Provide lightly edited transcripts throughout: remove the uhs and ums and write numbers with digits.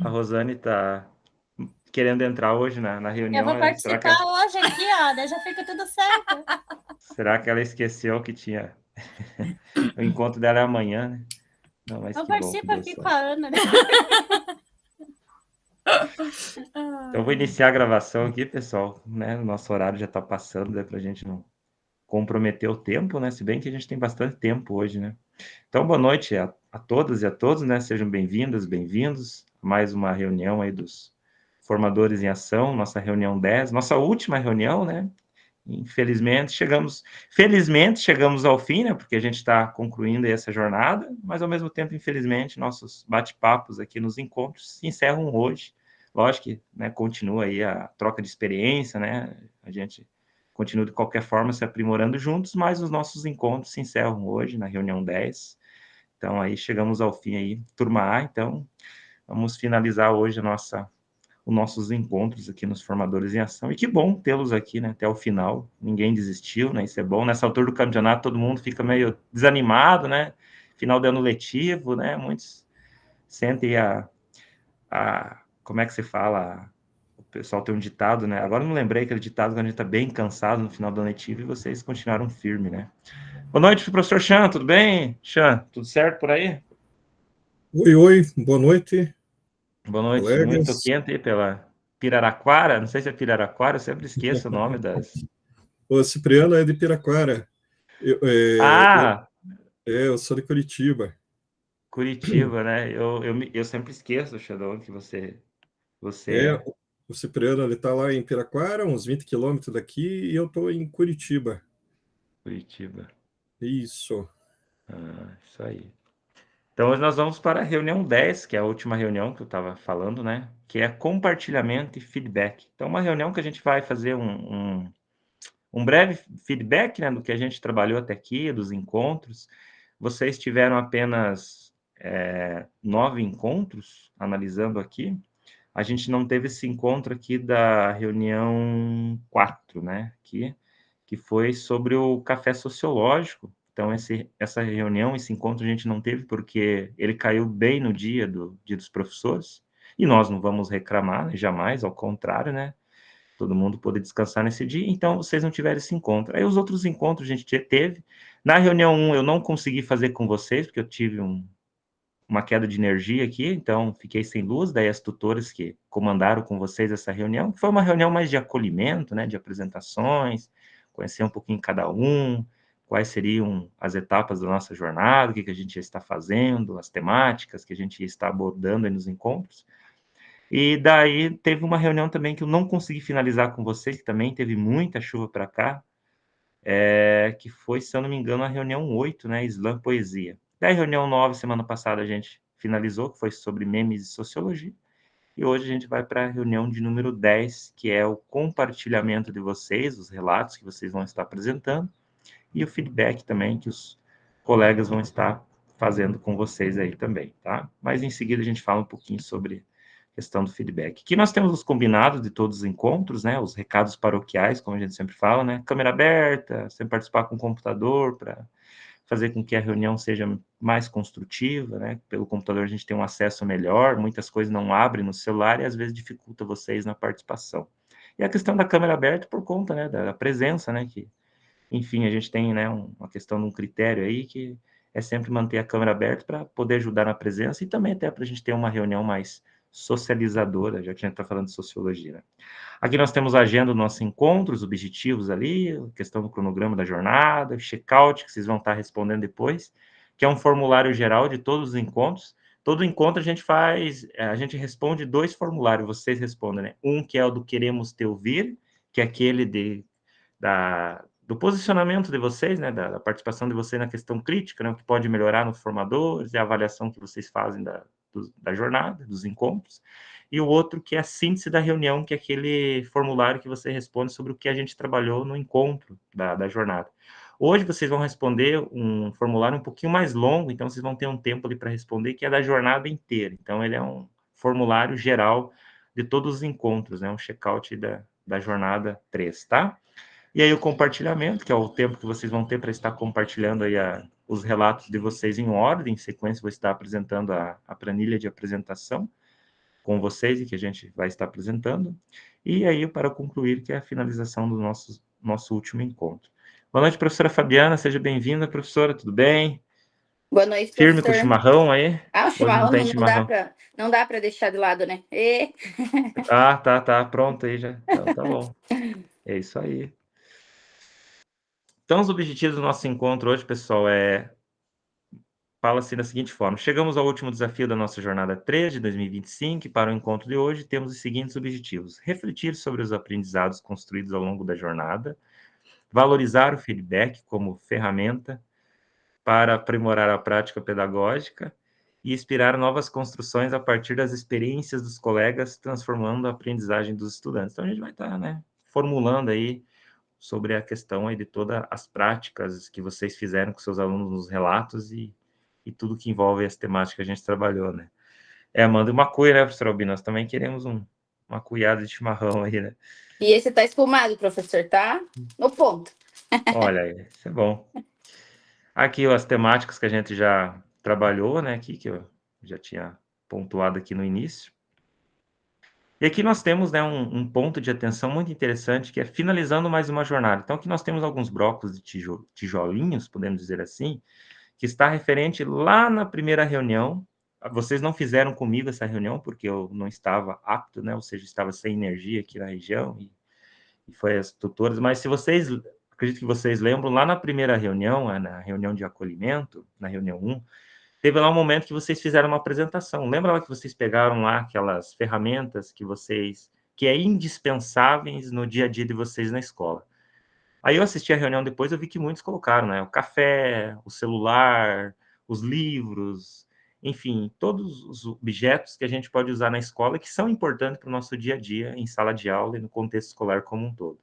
A Rosane está querendo entrar hoje na Eu reunião. vou participar hoje aqui, ó, daí já fica tudo certo. Será que ela esqueceu que tinha... O encontro dela é amanhã, né? Não, mas Eu que bom que participo deu aqui com certo. a Ana, né? Então, eu vou iniciar a gravação aqui, pessoal, né? O nosso horário já está passando, né? Para a gente não comprometer o tempo, né? Se bem que a gente tem bastante tempo hoje, né? Então, boa noite a todas e a todos, né? Sejam bem-vindas, bem-vindos a mais uma reunião aí dos Formadores em Ação, nossa reunião 10, nossa última reunião, né? Felizmente chegamos ao fim, né? Porque a gente está concluindo essa jornada, mas ao mesmo tempo, infelizmente, nossos bate-papos aqui nos encontros se encerram hoje. Lógico que, né, continua aí a troca de experiência, né? A gente continua de qualquer forma se aprimorando juntos, mas os nossos encontros se encerram hoje na reunião 10. Então aí chegamos ao fim aí, turma A, então vamos finalizar hoje os nossos encontros aqui nos Formadores em Ação. E que bom tê-los aqui, né, até o final. Ninguém desistiu, né? Isso é bom. Nessa altura do campeonato, todo mundo fica meio desanimado, né? Final de ano letivo, né? Muitos sentem como é que se fala? O pessoal tem um ditado, né? Agora eu não lembrei aquele ditado quando a gente tá bem cansado no final do ano letivo e vocês continuaram firme, né? Boa noite, professor Chan, tudo bem? Chan, tudo certo por aí? Oi, boa noite, Boa noite, muito colegas. quente aí pela Piraquara, não sei se é Piraquara, eu sempre esqueço o nome das... O Cipriano é de Piraquara. Eu, é, eu, Ah, eu sou de Curitiba. Curitiba, né? Eu sempre esqueço, Shadow, que você É, é o Cipriano está lá em Piraquara, uns 20 quilômetros daqui, e eu estou em Curitiba. Curitiba. Isso. Isso aí. Então, hoje nós vamos para a reunião 10, que é a última reunião que eu estava falando, né? Que é compartilhamento e feedback. Então, uma reunião que a gente vai fazer um breve feedback, né, do que a gente trabalhou até aqui, dos encontros. Vocês tiveram apenas 9 encontros, analisando aqui. A gente não teve esse encontro aqui da reunião 4, né? Que foi sobre o café sociológico. Então, essa reunião, esse encontro a gente não teve porque ele caiu bem no dia dos professores. E nós não vamos reclamar, né, jamais, ao contrário, né? Todo mundo poder descansar nesse dia, então vocês não tiveram esse encontro. Aí os outros encontros a gente teve. Na reunião 1 eu não consegui fazer com vocês, porque eu tive uma queda de energia aqui, então fiquei sem luz, daí as tutoras que comandaram com vocês essa reunião, que foi uma reunião mais de acolhimento, né, de apresentações, conhecer um pouquinho cada um, quais seriam as etapas da nossa jornada, o que a gente está fazendo, as temáticas que a gente está abordando aí nos encontros. E daí teve uma reunião também que eu não consegui finalizar com vocês, que também teve muita chuva para cá, que foi, se eu não me engano, a reunião 8, né, Slam Poesia. Daí a reunião 9, semana passada, a gente finalizou, que foi sobre memes e sociologia, e hoje a gente vai para a reunião de número 10, que é o compartilhamento de vocês, os relatos que vocês vão estar apresentando, e o feedback também que os colegas vão estar fazendo com vocês aí também, tá? Mas em seguida a gente fala um pouquinho sobre questão do feedback. Aqui nós temos os combinados de todos os encontros, né? Os recados paroquiais, como a gente sempre fala, né? Câmera aberta, sempre participar com o computador para fazer com que a reunião seja mais construtiva, né? Pelo computador a gente tem um acesso melhor, muitas coisas não abrem no celular e às vezes dificulta vocês na participação. E a questão da câmera aberta por conta, né, da presença, né, que, enfim, a gente tem, né, uma questão de um critério aí que é sempre manter a câmera aberta para poder ajudar na presença e também até para a gente ter uma reunião mais socializadora, já que a gente está falando de sociologia, né? Aqui nós temos a agenda dos nossos encontros, objetivos ali, a questão do cronograma da jornada, check-out, que vocês vão estar respondendo depois, que é um formulário geral de todos os encontros. Todo encontro a gente responde 2 formulários, vocês respondem, né? Um que é o do queremos te ouvir, que é aquele do posicionamento de vocês, né, da participação de vocês na questão crítica, né, o que pode melhorar nos formadores, e a avaliação que vocês fazem da jornada, dos encontros, e o outro que é a síntese da reunião, que é aquele formulário que você responde sobre o que a gente trabalhou no encontro da jornada. Hoje vocês vão responder um formulário um pouquinho mais longo, então vocês vão ter um tempo ali para responder, que é da jornada inteira. Então, ele é um formulário geral de todos os encontros, né, um check-out da jornada 3, tá? E aí o compartilhamento, que é o tempo que vocês vão ter para estar compartilhando aí os relatos de vocês em ordem, em sequência vou estar apresentando a planilha de apresentação, com vocês e que a gente vai estar apresentando. E aí, para concluir, que é a finalização do nosso último encontro. Boa noite, professora Fabiana, seja bem-vinda, professora, tudo bem? Boa noite, Firme com o professor. chimarrão aí? O Hoje não chimarrão tem não chimarrão. dá para deixar de lado, né? Tá, pronto aí já. Então, tá bom. É isso aí. Então, os objetivos do nosso encontro hoje, pessoal, fala-se da seguinte forma: chegamos ao último desafio da nossa jornada 3 de 2025 e para o encontro de hoje temos os seguintes objetivos: refletir sobre os aprendizados construídos ao longo da jornada, valorizar o feedback como ferramenta para aprimorar a prática pedagógica e inspirar novas construções a partir das experiências dos colegas, transformando a aprendizagem dos estudantes. Então, a gente vai estar, né, formulando aí sobre a questão aí de todas as práticas que vocês fizeram com seus alunos nos relatos e tudo que envolve as temáticas que a gente trabalhou, né? Amanda, uma cuia, né, professor Albino? Nós também queremos uma cuiada de chimarrão aí, né? E esse tá espumado, professor, tá no ponto. Olha, isso é bom. Aqui as temáticas que a gente já trabalhou, né, aqui, que eu já tinha pontuado aqui no início. E aqui nós temos, né, um ponto de atenção muito interessante, que é finalizando mais uma jornada. Então, aqui nós temos alguns blocos de tijolinhos, podemos dizer assim, que está referente lá na primeira reunião. Vocês não fizeram comigo essa reunião, porque eu não estava apto, né, ou seja, estava sem energia aqui na região, e foi as tutoras, mas se vocês, acredito que vocês lembram, lá na primeira reunião, na reunião de acolhimento, na reunião 1, teve lá um momento que vocês fizeram uma apresentação. Lembra lá que vocês pegaram lá aquelas ferramentas que é indispensáveis no dia a dia de vocês na escola? Aí eu assisti a reunião depois, eu vi que muitos colocaram, né? O café, o celular, os livros, enfim, todos os objetos que a gente pode usar na escola que são importantes para o nosso dia a dia, em sala de aula e no contexto escolar como um todo.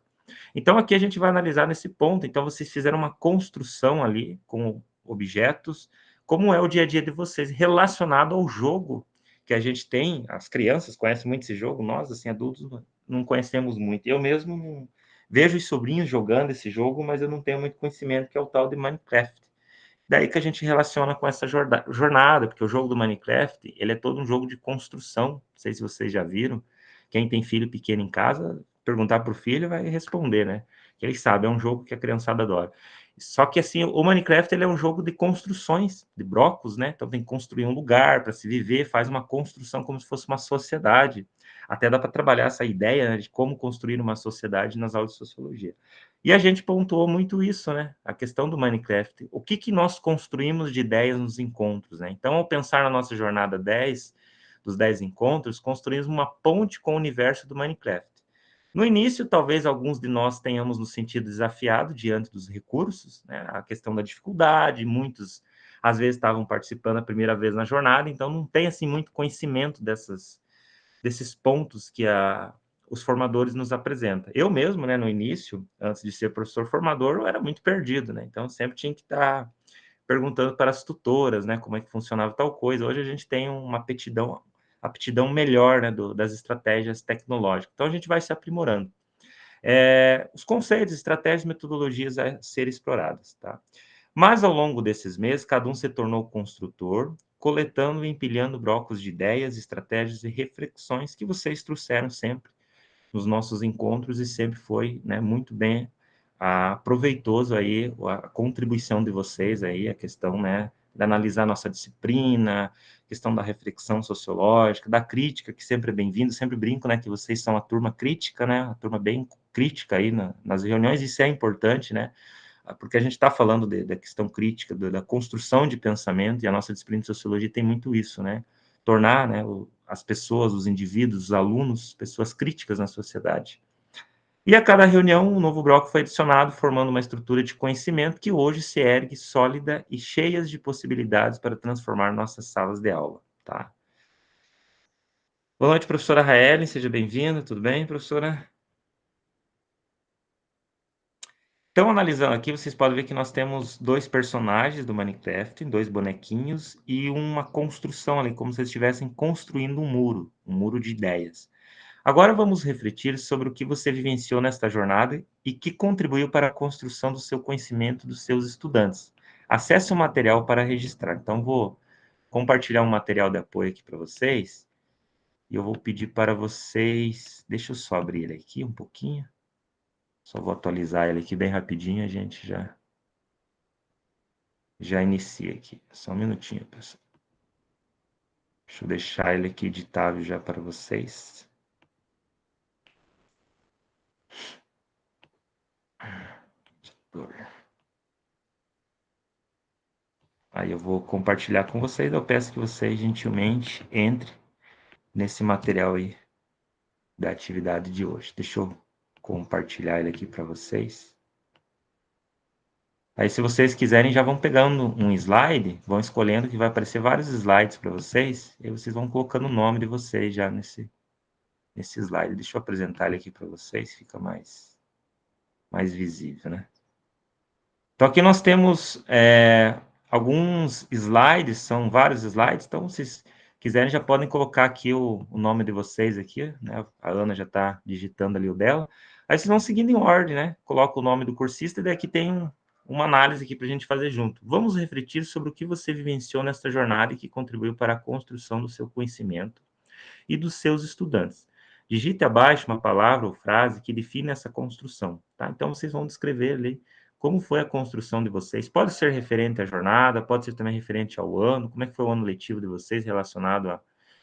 Então, aqui a gente vai analisar nesse ponto. Então, vocês fizeram uma construção ali com objetos, como é o dia a dia de vocês, relacionado ao jogo que a gente tem. As crianças conhecem muito esse jogo, nós, assim, adultos, não conhecemos muito. Eu mesmo não vejo os sobrinhos jogando esse jogo, mas eu não tenho muito conhecimento, que é o tal de Minecraft. Daí que a gente relaciona com essa jornada, porque o jogo do Minecraft, ele é todo um jogo de construção. Não sei se vocês já viram. Quem tem filho pequeno em casa, perguntar para o filho, vai responder, né? Que ele sabe, é um jogo que a criançada adora. Só que, assim, o Minecraft, ele é um jogo de construções, de blocos, né? Então tem que construir um lugar para se viver, faz uma construção como se fosse uma sociedade. Até dá para trabalhar essa ideia, né, de como construir uma sociedade nas aulas de sociologia. E a gente pontuou muito isso, né? A questão do Minecraft. O que nós construímos de ideias nos encontros, né? Então, ao pensar na nossa jornada 10, dos 10 encontros, construímos uma ponte com o universo do Minecraft. No início, talvez alguns de nós tenhamos nos sentido desafiado diante dos recursos, né? A questão da dificuldade, muitos às vezes estavam participando a primeira vez na jornada, então não tem assim muito conhecimento desses pontos que os formadores nos apresentam. Eu mesmo, né, no início, antes de ser professor formador, eu era muito perdido, né? Então, sempre tinha que estar perguntando para as tutoras, né, como é que funcionava tal coisa. Hoje a gente tem uma aptidão melhor, né, das estratégias tecnológicas. Então, a gente vai se aprimorando. Os conceitos, estratégias, metodologias a serem exploradas, tá? Mas, ao longo desses meses, cada um se tornou construtor, coletando e empilhando blocos de ideias, estratégias e reflexões que vocês trouxeram sempre nos nossos encontros e sempre foi, né, muito bem proveitoso aí a contribuição de vocês aí, a questão, né, de analisar nossa disciplina, questão da reflexão sociológica, da crítica, que sempre é bem-vindo, sempre brinco, né, que vocês são a turma crítica, né, a turma bem crítica aí nas reuniões, isso é importante, né, porque a gente está falando da questão crítica, da construção de pensamento, e a nossa disciplina de sociologia tem muito isso, né, tornar, né, as pessoas, os indivíduos, os alunos, pessoas críticas na sociedade. E a cada reunião, um novo bloco foi adicionado, formando uma estrutura de conhecimento que hoje se ergue sólida e cheia de possibilidades para transformar nossas salas de aula, tá? Boa noite, professora Raeli, seja bem-vinda, tudo bem, professora? Então, analisando aqui, vocês podem ver que nós temos dois personagens do Minecraft, dois bonequinhos e uma construção ali, como se eles estivessem construindo um muro de ideias. Agora vamos refletir sobre o que você vivenciou nesta jornada e que contribuiu para a construção do seu conhecimento dos seus estudantes. Acesse o material para registrar. Então, vou compartilhar um material de apoio aqui para vocês E eu vou pedir para vocês... Deixa eu só abrir ele aqui um pouquinho. Só vou atualizar ele aqui bem rapidinho, a gente já inicia aqui. Só um minutinho, pessoal. Deixa eu deixar ele aqui editável já para vocês. Aí eu vou compartilhar com vocês. Eu peço que vocês gentilmente entrem nesse material aí da atividade de hoje. Deixa eu compartilhar ele aqui para vocês. Aí, se vocês quiserem, já vão pegando um slide, vão escolhendo que vai aparecer vários slides para vocês, e aí vocês vão colocando o nome de vocês já nesse slide. Deixa eu apresentar ele aqui para vocês, fica mais visível, né? Então, aqui nós temos alguns slides, são vários slides, então, se vocês quiserem, já podem colocar aqui o nome de vocês aqui, né? A Ana já está digitando ali o dela. Aí vocês vão seguindo em ordem, né? Coloca o nome do cursista e daqui tem uma análise aqui para a gente fazer junto. Vamos refletir sobre o que você vivenciou nesta jornada e que contribuiu para a construção do seu conhecimento e dos seus estudantes. Digite abaixo uma palavra ou frase que define essa construção, tá? Então, vocês vão descrever ali como foi a construção de vocês. Pode ser referente à jornada, pode ser também referente ao ano, como é que foi o ano letivo de vocês relacionado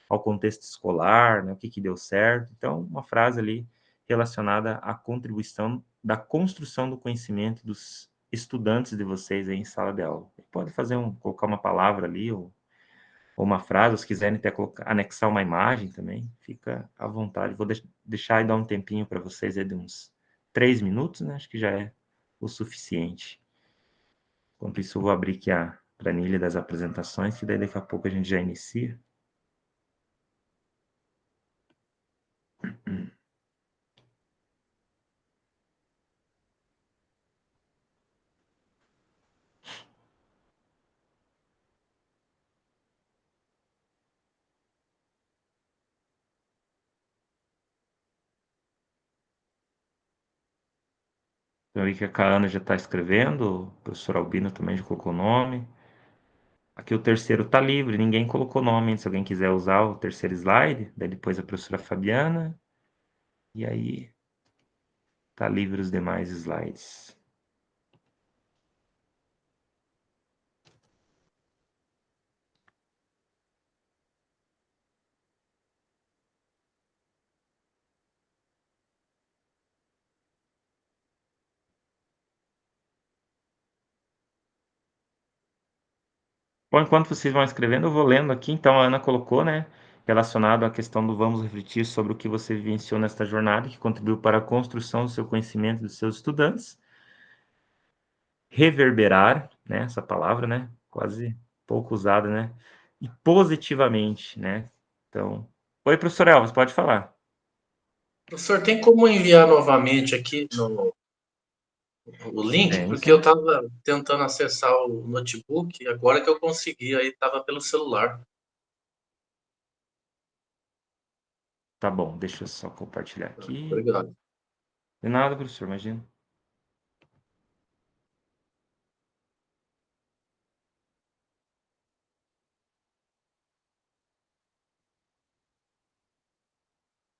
ao contexto escolar, né? O que deu certo. Então, uma frase ali relacionada à contribuição da construção do conhecimento dos estudantes de vocês aí em sala de aula. Pode colocar uma palavra ali, ou uma frase, ou se quiserem até anexar uma imagem também, fica à vontade. Vou deixar e dar um tempinho para vocês aí de uns 3 minutos, né? Acho que já é o suficiente. Enquanto isso, eu vou abrir aqui a planilha das apresentações, que daí daqui a pouco a gente já inicia. Eu vi que a Caana já está escrevendo, o professor Albino também já colocou o nome. Aqui o terceiro está livre, ninguém colocou nome, se alguém quiser usar o terceiro slide, daí depois a professora Fabiana, e aí está livre os demais slides. Bom, enquanto vocês vão escrevendo, eu vou lendo aqui. Então, a Ana colocou, né, relacionado à questão do vamos refletir sobre o que você vivenciou nesta jornada, que contribuiu para a construção do seu conhecimento dos seus estudantes. Reverberar, né, essa palavra, né, quase pouco usada, né, e positivamente, né. Então, oi, professor Elvis, pode falar. Professor, tem como enviar novamente aqui o link? Tem, Porque sim. eu estava tentando acessar o notebook, agora que eu consegui, aí estava pelo celular. Tá bom, deixa eu só compartilhar aqui. Obrigado. De nada, professor, imagina.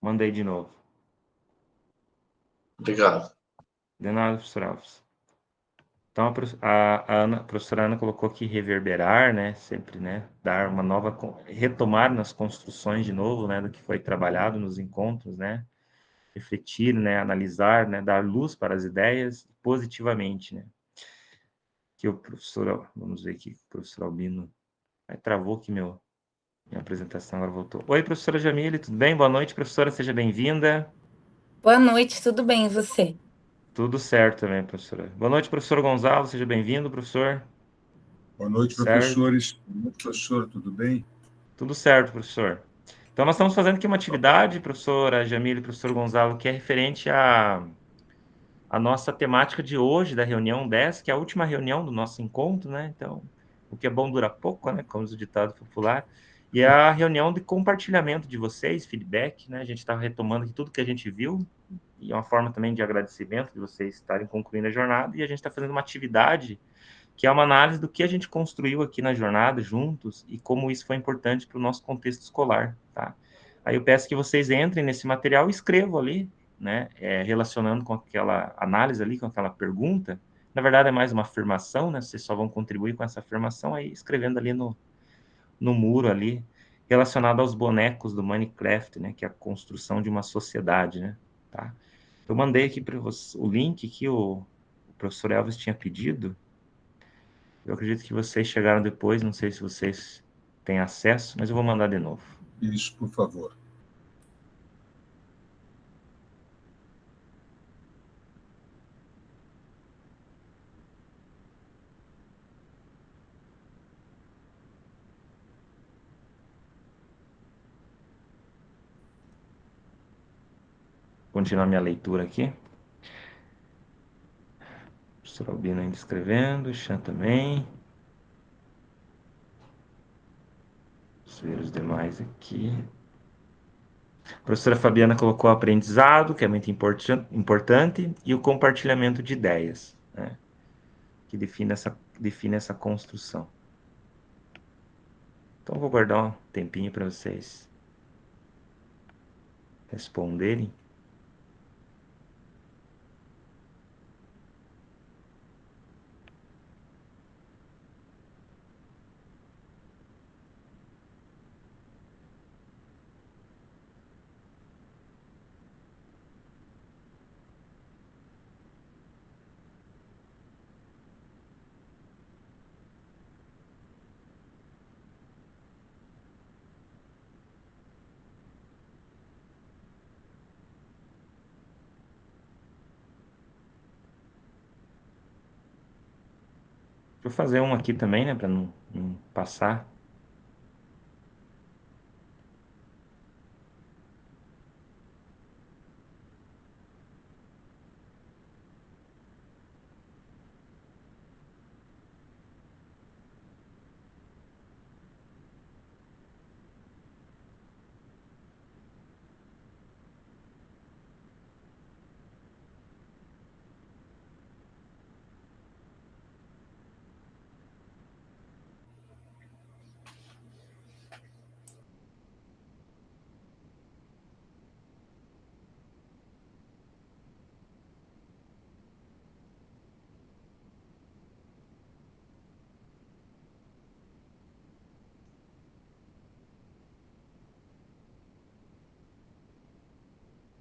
Mandei de novo. Obrigado. De nada, professor Alves. Então, a professora Ana colocou aqui reverberar, né? Sempre, né? Dar uma nova... Retomar nas construções de novo, né? Do que foi trabalhado nos encontros, né? Refletir, né? Analisar, né? Dar luz para as ideias positivamente, né? Que o professor... Vamos ver aqui, o professor Albino... Aí travou aqui minha apresentação, agora voltou. Oi, professora Jamile, tudo bem? Boa noite, professora, seja bem-vinda. Boa noite, tudo bem, e você? Tudo certo também, professora. Boa noite, professor Gonzalo, seja bem-vindo, professor. Boa noite, Tudo certo? professores. Boa noite, professor, tudo bem? Tudo certo, professor. Então, nós estamos fazendo aqui uma atividade, professora Jamile e professor Gonzalo, que é referente à nossa temática de hoje, da reunião 10, que é a última reunião do nosso encontro, né? Então, o que é bom dura pouco, né? Como diz o ditado popular. E é a reunião de compartilhamento de vocês, feedback, né? A gente está retomando aqui tudo que a gente viu, e é uma forma também de agradecimento de vocês estarem concluindo a jornada, e a gente está fazendo uma atividade que é uma análise do que a gente construiu aqui na jornada juntos e como isso foi importante para o nosso contexto escolar, tá? Aí eu peço que vocês entrem nesse material e escrevam ali, né, relacionando com aquela análise ali, com aquela pergunta. Na verdade, é mais uma afirmação, né? Vocês só vão contribuir com essa afirmação aí, escrevendo ali no muro ali, relacionado aos bonecos do Minecraft, né? Que é a construção de uma sociedade, né? Tá? Eu mandei aqui para você o link que o professor Elvis tinha pedido. Eu acredito que vocês chegaram depois, não sei se vocês têm acesso, mas eu vou mandar de novo. Isso, por favor. Continuar minha leitura aqui. Professor Albino ainda escrevendo, Chan também. Vamos ver os demais aqui. A professora Fabiana colocou o aprendizado, que é muito importante, e o compartilhamento de ideias, né? Que define essa construção. Então, eu vou guardar um tempinho para vocês responderem. Vou fazer um aqui também, né, para não passar.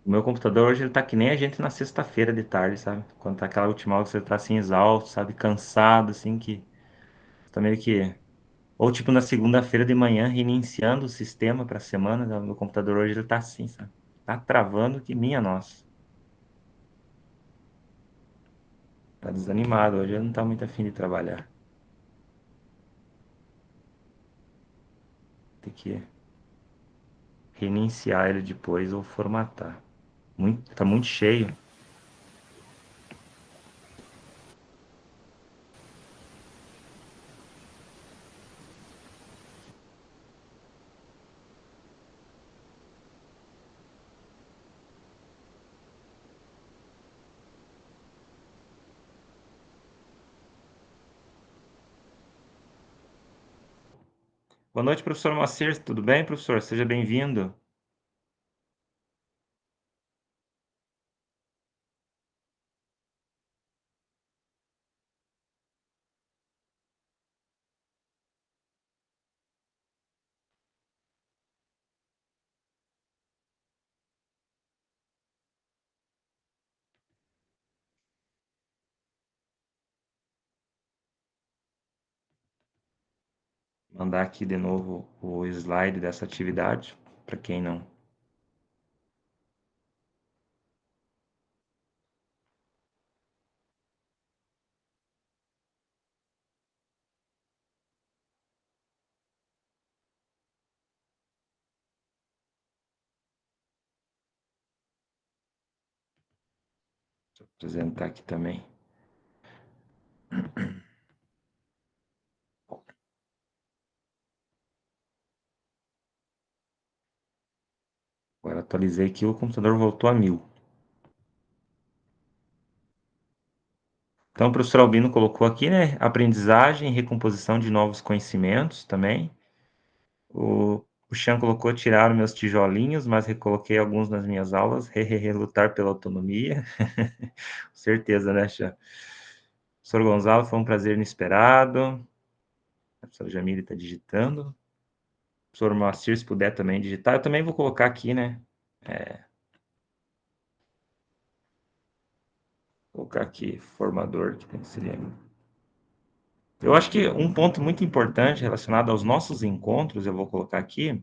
O meu computador hoje ele tá que nem a gente na sexta-feira de tarde, sabe? Quando tá aquela última aula que você tá assim exausto, sabe? Cansado, assim, que tá meio que. Ou tipo na segunda-feira de manhã, reiniciando o sistema pra semana, né? O meu computador hoje ele tá assim, sabe? Tá travando que minha nossa. Tá desanimado, hoje ele não tá muito afim de trabalhar. Tem que reiniciar ele depois ou formatar. Tá muito cheio. Boa noite, professor Moacir. Tudo bem, professor? Seja bem-vindo. Mandar aqui de novo o slide dessa atividade, para quem não. Vou apresentar aqui também. Agora atualizei aqui, o computador voltou a 1000. Então, o professor Albino colocou aqui, né? Aprendizagem e recomposição de novos conhecimentos também. O Chan colocou, tiraram meus tijolinhos, mas recoloquei alguns nas minhas aulas. Lutar pela autonomia. Certeza, né, Chan? Professor Gonzalo, foi um prazer inesperado. A professora Jamile está digitando. O professor Moacir, se puder também digitar. Eu também vou colocar aqui, né? Colocar aqui, formador, que tem que ser... Eu acho que um ponto muito importante relacionado aos nossos encontros, eu vou colocar aqui,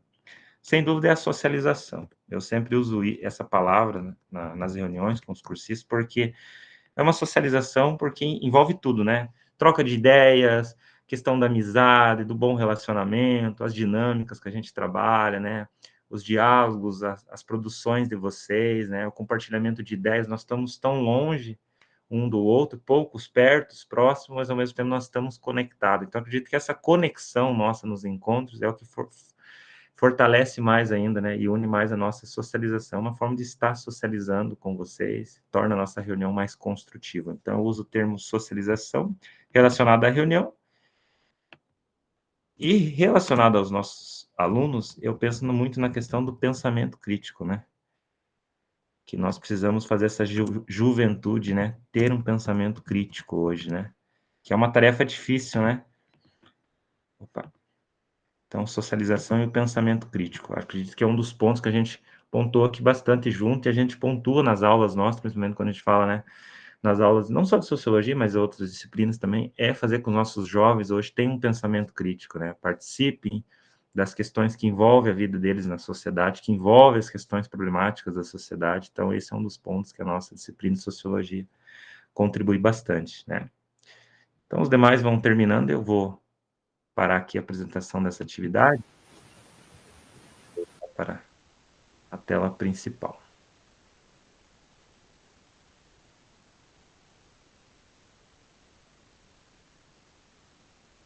sem dúvida é a socialização. Eu sempre uso essa palavra nas reuniões com os cursistas, porque é uma socialização porque envolve tudo, né? Troca de ideias, questão da amizade, do bom relacionamento, as dinâmicas que a gente trabalha, né? Os diálogos, as produções de vocês, né? O compartilhamento de ideias. Nós estamos tão longe um do outro, poucos pertos, próximos, mas ao mesmo tempo nós estamos conectados. Então, acredito que essa conexão nossa nos encontros é o que fortalece mais ainda, né, e une mais a nossa socialização, uma forma de estar socializando com vocês, torna a nossa reunião mais construtiva. Então, eu uso o termo socialização relacionado à reunião e relacionado aos nossos alunos, eu penso muito na questão do pensamento crítico, né, que nós precisamos fazer essa juventude, né, ter um pensamento crítico hoje, né, que é uma tarefa difícil, né. Opa. Então, socialização e o pensamento crítico. Acredito que é um dos pontos que a gente pontua aqui bastante junto, e a gente pontua nas aulas nossas, principalmente quando a gente fala, né, nas aulas, não só de sociologia, mas outras disciplinas também, é fazer com que os nossos jovens hoje tenham um pensamento crítico, né, participem das questões que envolvem a vida deles na sociedade, que envolvem as questões problemáticas da sociedade. Então, esse é um dos pontos que a nossa disciplina de sociologia contribui bastante, né. Então, os demais vão terminando, eu vou parar aqui a apresentação dessa atividade para a tela principal.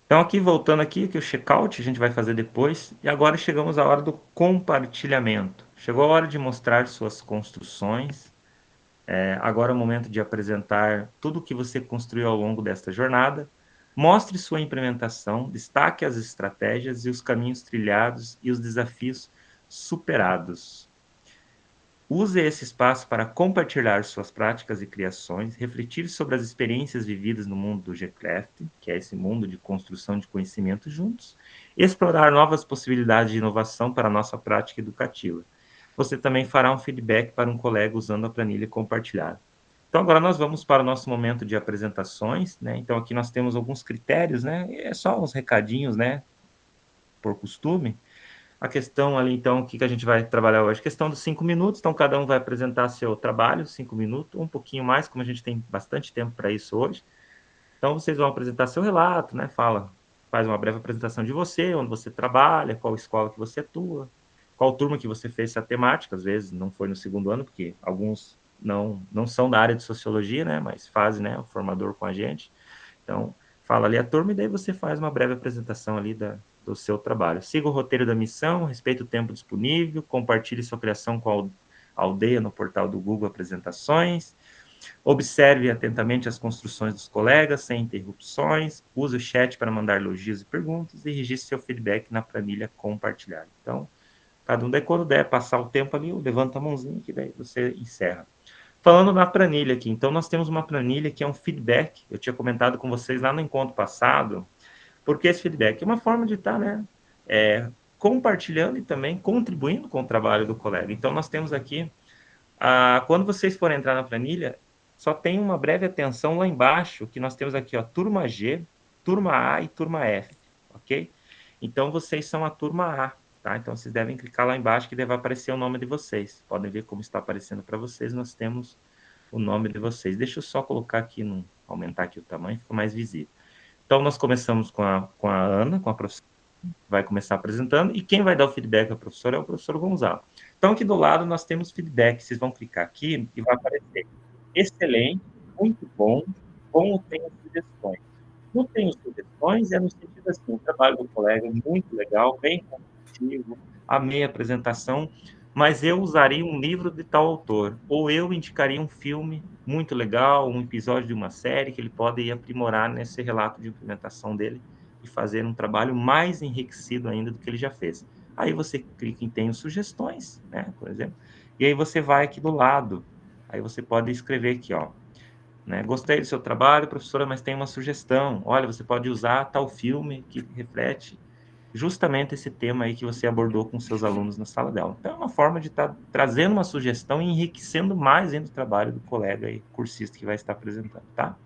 Então, aqui, voltando aqui, que o checkout a gente vai fazer depois, e agora chegamos à hora do compartilhamento. Chegou a hora de mostrar suas construções, agora é o momento de apresentar tudo o que você construiu ao longo desta jornada, mostre sua implementação, destaque as estratégias e os caminhos trilhados e os desafios superados. Use esse espaço para compartilhar suas práticas e criações, refletir sobre as experiências vividas no mundo do Gcraft, que é esse mundo de construção de conhecimento juntos, explorar novas possibilidades de inovação para a nossa prática educativa. Você também fará um feedback para um colega usando a planilha compartilhada. Então, agora nós vamos para o nosso momento de apresentações, né? Então, aqui nós temos alguns critérios, né? É só uns recadinhos, né? Por costume. A questão ali, então, o que a gente vai trabalhar hoje? A questão dos 5 minutos, então cada um vai apresentar seu trabalho, 5 minutos, um pouquinho mais, como a gente tem bastante tempo para isso hoje. Então, vocês vão apresentar seu relato, né? Faz uma breve apresentação de você, onde você trabalha, qual escola que você atua, qual turma que você fez essa temática, às vezes não foi no segundo ano, porque alguns não são da área de sociologia, né? Mas fazem, né? O formador com a gente. Então, fala ali a turma e daí você faz uma breve apresentação ali do seu trabalho. Siga o roteiro da missão, respeite o tempo disponível, compartilhe sua criação com a aldeia no portal do Google Apresentações, observe atentamente as construções dos colegas, sem interrupções, use o chat para mandar elogios e perguntas e registre seu feedback na planilha compartilhada. Então, cada um daí, quando der passar o tempo ali, levanta a mãozinha que daí você encerra. Falando na planilha aqui, então nós temos uma planilha que é um feedback, eu tinha comentado com vocês lá no encontro passado, porque esse feedback é uma forma de estar, né, compartilhando e também contribuindo com o trabalho do colega. Então nós temos aqui, quando vocês forem entrar na planilha, só tem uma breve atenção lá embaixo, que nós temos aqui, ó, turma G, turma A e turma F, ok? Então vocês são a turma A, tá? Então vocês devem clicar lá embaixo que deve aparecer o nome de vocês. Podem ver como está aparecendo para vocês, nós temos o nome de vocês. Deixa eu só colocar aqui, aumentar aqui o tamanho, fica mais visível. Então nós começamos com a Ana, com a professora, vai começar apresentando, e quem vai dar o feedback ao professor é o professor Gonzalo. Então aqui do lado nós temos feedback, vocês vão clicar aqui e vai aparecer excelente, muito bom, ou tenho sugestões. Não tenho sugestões, é no sentido assim, o trabalho do colega é muito legal, bem construtivo, amei a apresentação, mas eu usaria um livro de tal autor, ou eu indicaria um filme muito legal, um episódio de uma série que ele pode ir aprimorar nesse relato de implementação dele e fazer um trabalho mais enriquecido ainda do que ele já fez. Aí você clica em Tenho Sugestões, né, por exemplo, e aí você vai aqui do lado, aí você pode escrever aqui, ó, né, gostei do seu trabalho, professora, mas tem uma sugestão. Olha, você pode usar tal filme que reflete justamente esse tema aí que você abordou com seus alunos na sala de aula. Então, é uma forma de estar trazendo uma sugestão e enriquecendo mais ainda o trabalho do colega e cursista que vai estar apresentando, tá?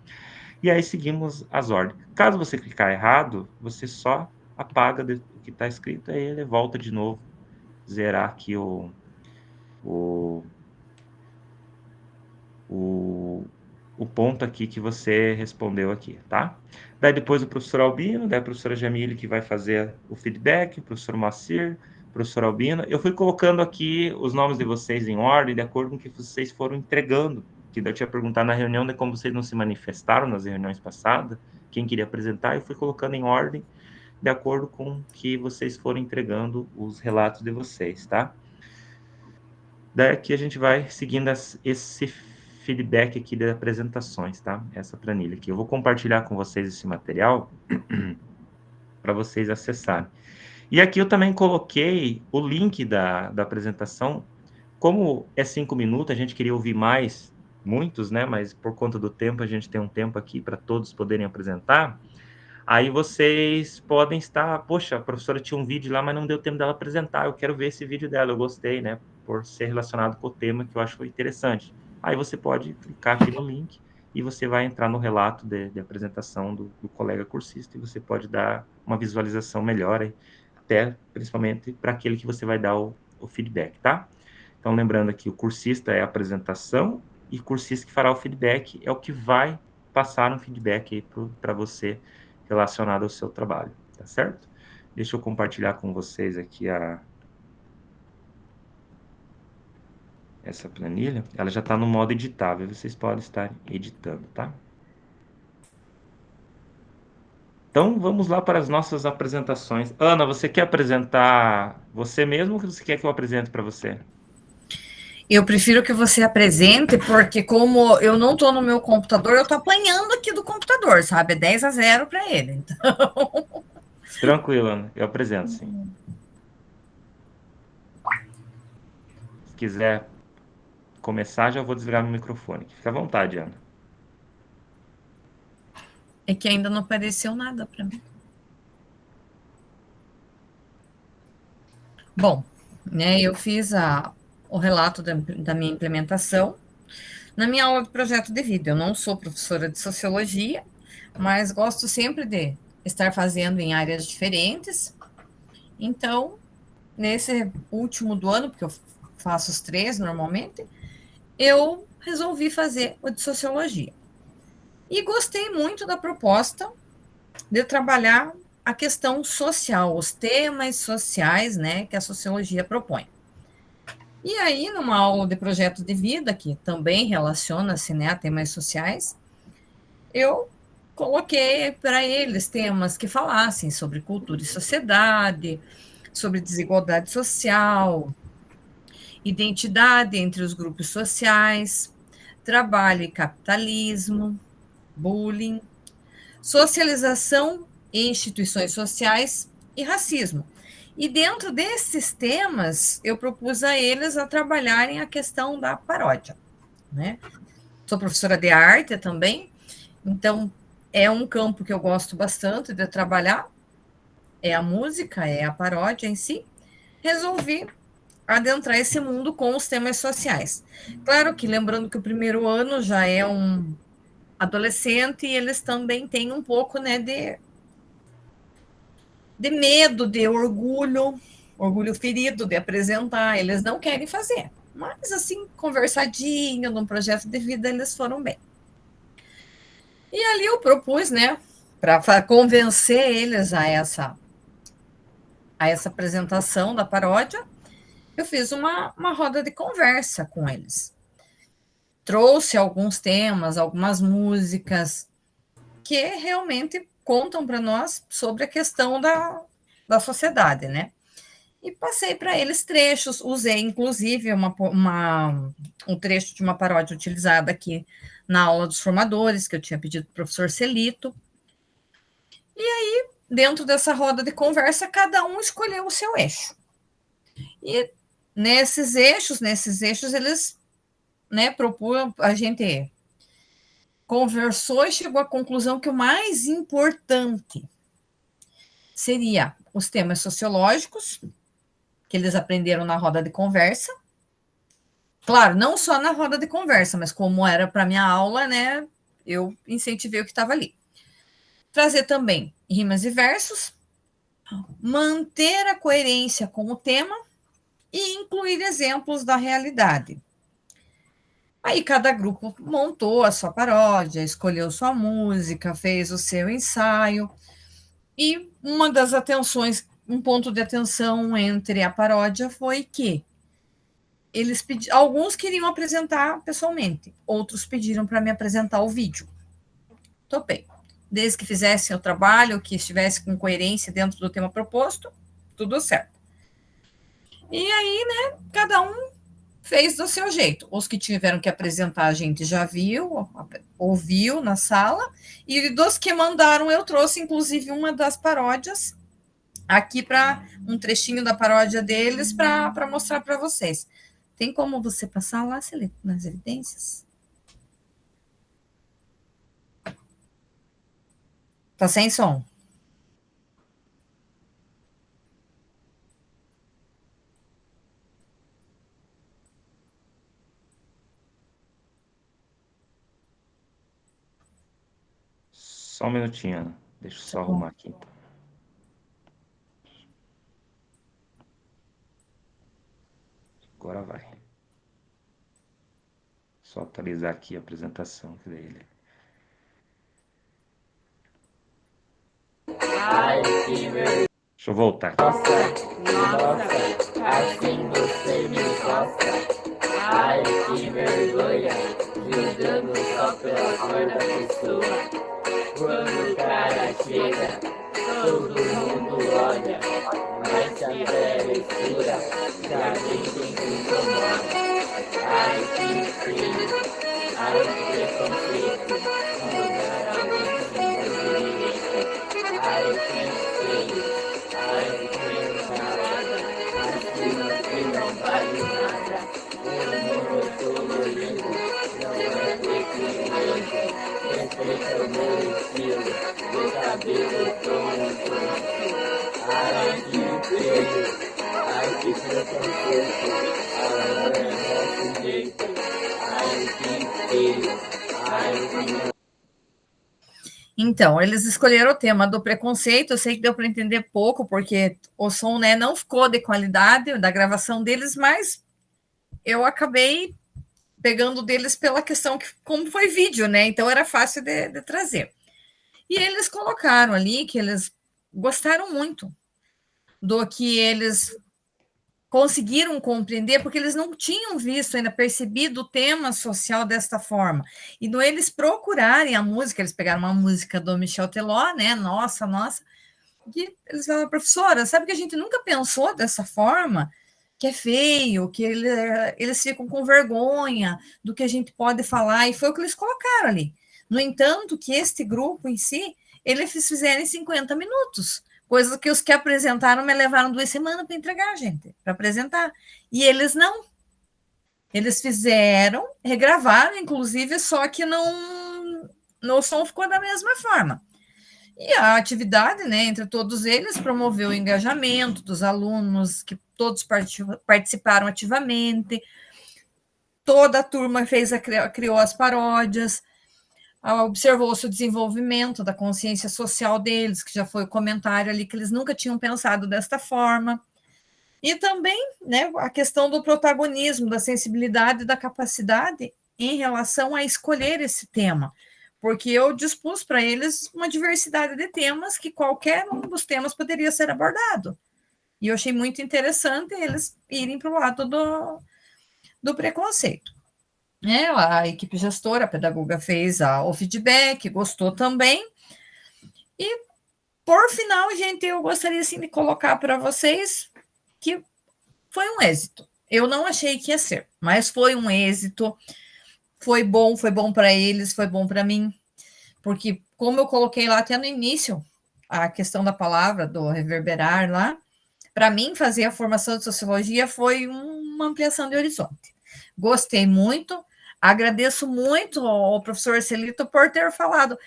E aí seguimos as ordens. Caso você clicar errado, você só apaga o que está escrito, aí ele volta de novo, zerar aqui o ponto aqui que você respondeu aqui, tá? Daí depois o professor Albino, daí a professora Jamile que vai fazer o feedback, o professor Macir, o professor Albino. Eu fui colocando aqui os nomes de vocês em ordem, de acordo com o que vocês foram entregando. Que eu tinha perguntado na reunião de como vocês não se manifestaram nas reuniões passadas, quem queria apresentar, eu fui colocando em ordem, de acordo com o que vocês foram entregando os relatos de vocês, tá? Daí aqui a gente vai seguindo esse feedback aqui das apresentações, tá? Essa planilha aqui. Eu vou compartilhar com vocês esse material para vocês acessarem. E aqui eu também coloquei o link da apresentação. Como é 5 minutos, a gente queria ouvir muitos, né? Mas por conta do tempo, a gente tem um tempo aqui para todos poderem apresentar. Aí vocês podem estar, poxa, a professora tinha um vídeo lá, mas não deu tempo dela apresentar, eu quero ver esse vídeo dela, eu gostei, né? Por ser relacionado com o tema que eu acho interessante. Aí você pode clicar aqui no link e você vai entrar no relato de apresentação do colega cursista e você pode dar uma visualização melhor, aí, até principalmente para aquele que você vai dar o feedback, tá? Então, lembrando aqui, o cursista é a apresentação e o cursista que fará o feedback é o que vai passar um feedback aí para você relacionado ao seu trabalho, tá certo? Deixa eu compartilhar com vocês aqui essa planilha. Ela já está no modo editável, vocês podem estar editando, tá? Então, vamos lá para as nossas apresentações. Ana, você quer apresentar você mesmo ou você quer que eu apresente para você? Eu prefiro que você apresente, porque como eu não estou no meu computador, eu estou apanhando aqui do computador, sabe? É 10-0 para ele. Então... Tranquilo, Ana. Eu apresento, sim. Se quiser começar, já vou desligar meu microfone. Fica à vontade, Ana. É que ainda não apareceu nada para mim. Bom, né, eu fiz o relato da minha implementação na minha aula de projeto de vida. Eu não sou professora de sociologia, mas gosto sempre de estar fazendo em áreas diferentes. Então, nesse último do ano, porque eu faço os 3 normalmente, eu resolvi fazer o de sociologia. E gostei muito da proposta de trabalhar a questão social, os temas sociais, né, que a sociologia propõe. E aí, numa aula de projeto de vida, que também relaciona-se, né, a temas sociais, eu coloquei para eles temas que falassem sobre cultura e sociedade, sobre desigualdade social, identidade entre os grupos sociais, trabalho e capitalismo, bullying, socialização e instituições sociais e racismo. E dentro desses temas, eu propus a eles a trabalharem a questão da paródia, né? Sou professora de arte também, então é um campo que eu gosto bastante de trabalhar, é a música, é a paródia em si. Resolvi adentrar esse mundo com os temas sociais. Claro que, lembrando que o primeiro ano já é um adolescente e eles também têm um pouco, né, de medo, de orgulho ferido de apresentar, eles não querem fazer. Mas, assim, conversadinho, num projeto de vida, eles foram bem. E ali eu propus, né, para convencer eles a essa apresentação da paródia, eu fiz uma roda de conversa com eles. Trouxe alguns temas, algumas músicas que realmente contam para nós sobre a questão da sociedade, né? E passei para eles trechos, usei inclusive um trecho de uma paródia utilizada aqui na aula dos formadores, que eu tinha pedido para o professor Celito. E aí, dentro dessa roda de conversa, cada um escolheu o seu eixo, E nesses eixos, eles, né, propunham, a gente conversou e chegou à conclusão que o mais importante seria os temas sociológicos, que eles aprenderam na roda de conversa. Claro, não só na roda de conversa, mas como era para minha aula, né, eu incentivei o que estava ali. Trazer também rimas e versos, manter a coerência com o tema e incluir exemplos da realidade. Aí cada grupo montou a sua paródia, escolheu sua música, fez o seu ensaio. E uma das atenções, um ponto de atenção entre a paródia foi que alguns queriam apresentar pessoalmente, outros pediram para me apresentar o vídeo. Topei. Desde que fizessem o trabalho, que estivesse com coerência dentro do tema proposto, tudo certo. E aí, né, cada um fez do seu jeito. Os que tiveram que apresentar, a gente já viu, ouviu na sala, e dos que mandaram, eu trouxe, inclusive, uma das paródias, aqui para um trechinho da paródia deles, para mostrar para vocês. Tem como você passar lá, nas evidências? Tá sem som. Só um minutinho, Ana. Deixa eu só arrumar aqui. Então. Agora vai. Só atualizar aqui a apresentação dele. Deixa eu voltar aqui. Nossa, assim você me gosta. Ai, que vergonha, julgando só pela cor da pessoa. Quando o cara chega, todo mundo olha, mas se a travessura já vem quem incomoda. Ai, que feio, ai, que preconceito, mudar alguém sem direito. Ai, que feio, ai, que nada, assim não vale nada. O mundo colorido não é pequeno. Respeita o meu estilo, meu cabelo todo. Ai, que feio, ai, que preconceito, ai, não é nosso jeito. Ai, que feio, ai, que não. Então, eles escolheram o tema do preconceito. Eu sei que deu para entender pouco, porque o som, né, não ficou de qualidade da gravação deles, mas eu acabei pegando deles pela questão que, como foi vídeo, né? Então era fácil de trazer. E eles colocaram ali que eles gostaram muito do que eles conseguiram compreender, porque eles não tinham visto ainda, percebido o tema social desta forma. E no eles procurarem a música, eles pegaram uma música do Michel Teló, né? Nossa, e eles falaram, professora, sabe que a gente nunca pensou dessa forma? Que é feio, que eles ficam com vergonha do que a gente pode falar, e foi o que eles colocaram ali. No entanto, que este grupo em si, eles fizeram em 50 minutos, coisa que os que apresentaram me levaram 2 semanas para entregar, gente, para apresentar. E eles não. Eles fizeram, regravaram, inclusive, só que não, o som ficou da mesma forma. E a atividade, né, entre todos eles, promoveu o engajamento dos alunos, que todos participaram ativamente, toda a turma criou as paródias, observou-se o desenvolvimento da consciência social deles, que já foi o comentário ali, que eles nunca tinham pensado desta forma, e também, né, a questão do protagonismo, da sensibilidade e da capacidade em relação a escolher esse tema, porque eu dispus para eles uma diversidade de temas que qualquer um dos temas poderia ser abordado. E eu achei muito interessante eles irem para o lado do preconceito. A equipe gestora, a pedagoga, fez o feedback, gostou também. E, por final, gente, eu gostaria assim, de colocar para vocês que foi um êxito. Eu não achei que ia ser, mas foi um êxito. Foi bom para eles, foi bom para mim, porque, como eu coloquei lá até no início, a questão da palavra, do reverberar lá, para mim, fazer a formação de sociologia foi uma ampliação de horizonte. Gostei muito, agradeço muito ao professor Celito por ter falado.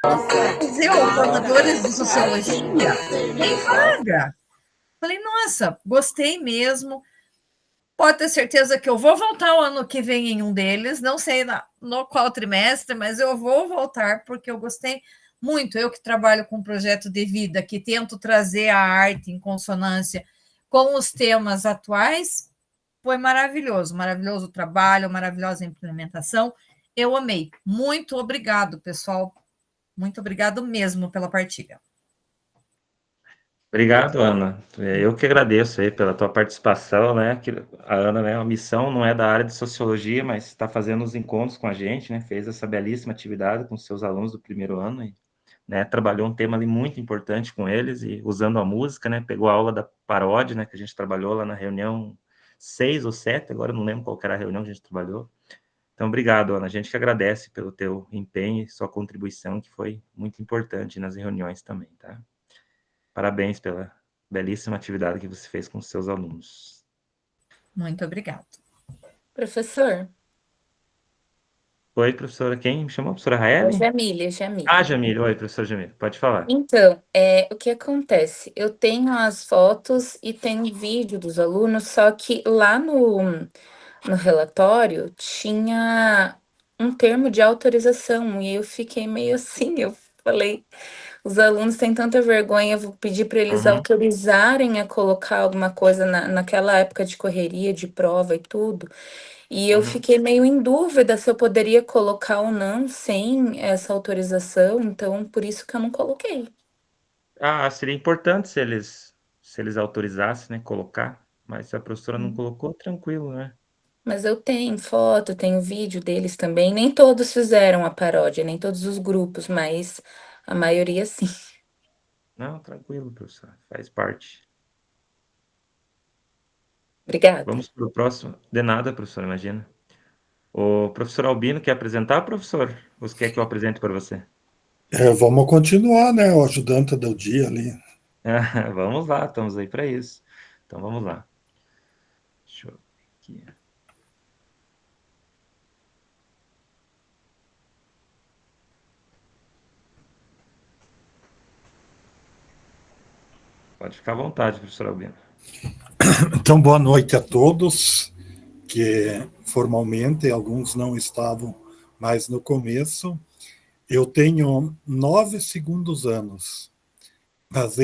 Fazer formadores de sociologia, tem vaga. Falei, nossa, gostei mesmo. Pode ter certeza que eu vou voltar o ano que vem em um deles, não sei no qual trimestre, mas eu vou voltar, porque eu gostei muito. Eu que trabalho com um projeto de vida, que tento trazer a arte em consonância com os temas atuais, foi maravilhoso. Maravilhoso o trabalho, maravilhosa a implementação. Eu amei. Muito obrigado, pessoal. Muito obrigado mesmo pela partilha. Obrigado, Ana. Eu que agradeço aí pela tua participação, né? A Ana, né, a missão não é da área de sociologia, mas está fazendo os encontros com a gente, né? Fez essa belíssima atividade com seus alunos do primeiro ano e, né, trabalhou um tema ali muito importante com eles e usando a música, né? Pegou a aula da paródia, né? Que a gente trabalhou lá na reunião 6 ou 7, agora eu não lembro qual que era a reunião que a gente trabalhou. Então, obrigado, Ana. A gente que agradece pelo teu empenho e sua contribuição, que foi muito importante nas reuniões também, tá? Parabéns pela belíssima atividade que você fez com os seus alunos. Muito obrigado. Professor, Oi, professora, quem me chamou? Professora Raeli? Jamília. Ah, Jamília. Oi, professor Jamília. Pode falar. Então, o que acontece? Eu tenho as fotos e tenho vídeo dos alunos, só que lá no relatório tinha um termo de autorização e eu fiquei meio assim, eu falei, os alunos têm tanta vergonha, eu vou pedir para eles Uhum. autorizarem a colocar alguma coisa naquela época de correria, de prova e tudo. E eu fiquei meio em dúvida se eu poderia colocar ou não sem essa autorização, então por isso que eu não coloquei. Ah, seria importante se eles autorizassem, né, colocar, mas se a professora não colocou, tranquilo, né? Mas eu tenho foto, tenho vídeo deles também. Nem todos fizeram a paródia, nem todos os grupos, mas a maioria sim. Não, tranquilo, professor, faz parte. Obrigada. Vamos para o próximo. De nada, professor, imagina. O professor Albino quer apresentar, professor? Ou você quer que eu apresente para você? Vamos continuar, né? O ajudante do dia ali. Vamos lá, estamos aí para isso. Então, vamos lá. Deixa eu ver aqui. Pode ficar à vontade, professor Albino. Então, boa noite a todos, que formalmente alguns não estavam mais no começo. Eu tenho 9 segundos anos, mas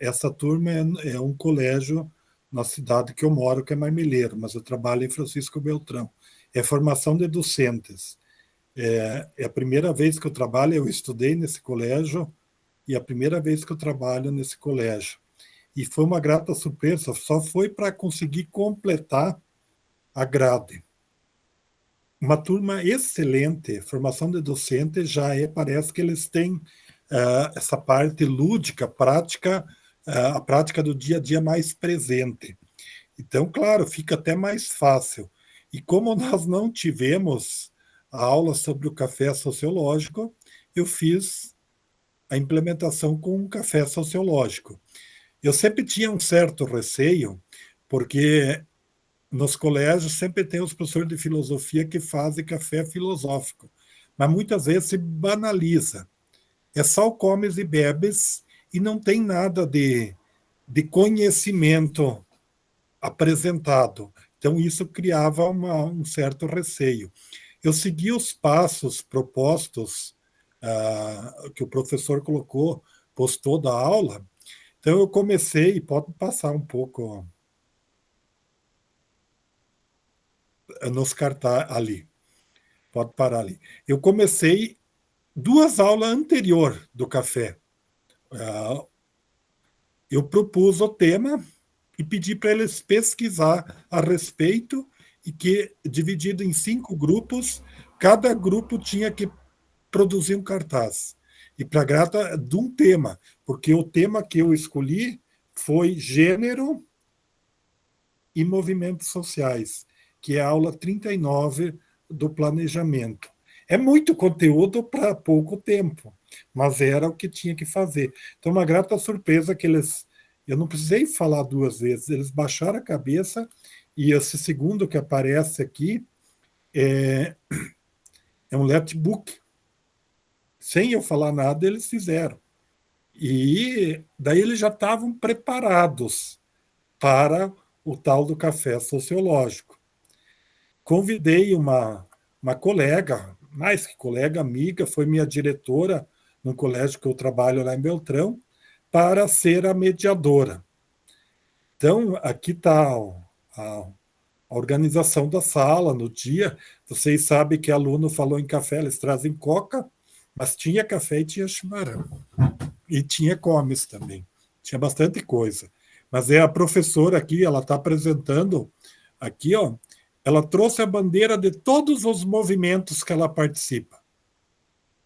essa turma é um colégio na cidade que eu moro, que é Marmeleiro, mas eu trabalho em Francisco Beltrão. É formação de docentes. É a primeira vez que eu trabalho, eu estudei nesse colégio, e a primeira vez que eu trabalho nesse colégio. E foi uma grata surpresa, só foi para conseguir completar a grade. Uma turma excelente, formação de docente parece que eles têm essa parte lúdica, prática, a prática do dia a dia mais presente. Então, claro, fica até mais fácil. E como nós não tivemos a aula sobre o café sociológico, eu fiz a implementação com um café sociológico. Eu sempre tinha um certo receio, porque nos colégios sempre tem os professores de filosofia que fazem café filosófico, mas muitas vezes se banaliza. É só comes e bebes e não tem nada de conhecimento apresentado. Então, isso criava um certo receio. Eu segui os passos propostos que o professor postou da aula. Então, eu comecei, pode passar um pouco nos cartazes ali, pode parar ali. Eu comecei 2 aulas anterior do café. Eu propus o tema e pedi para eles pesquisar a respeito e que, dividido em 5 grupos, cada grupo tinha que produzir um cartaz. E para grata de um tema, porque o tema que eu escolhi foi gênero e movimentos sociais, que é a aula 39 do planejamento. É muito conteúdo para pouco tempo, mas era o que tinha que fazer. Então, uma grata surpresa que eles Eu não precisei falar duas vezes, eles baixaram a cabeça e esse segundo que aparece aqui é um netbook. Sem eu falar nada, eles fizeram. E daí eles já estavam preparados para o tal do café sociológico. Convidei uma colega, mais que colega, amiga, foi minha diretora no colégio que eu trabalho lá em Beltrão, para ser a mediadora. Então, aqui está a organização da sala no dia. Vocês sabem que aluno falou em café, eles trazem coca, mas tinha café e tinha chimarrão. E tinha comes também. Tinha bastante coisa. Mas é a professora aqui, ela está apresentando aqui, ó, ela trouxe a bandeira de todos os movimentos que ela participa.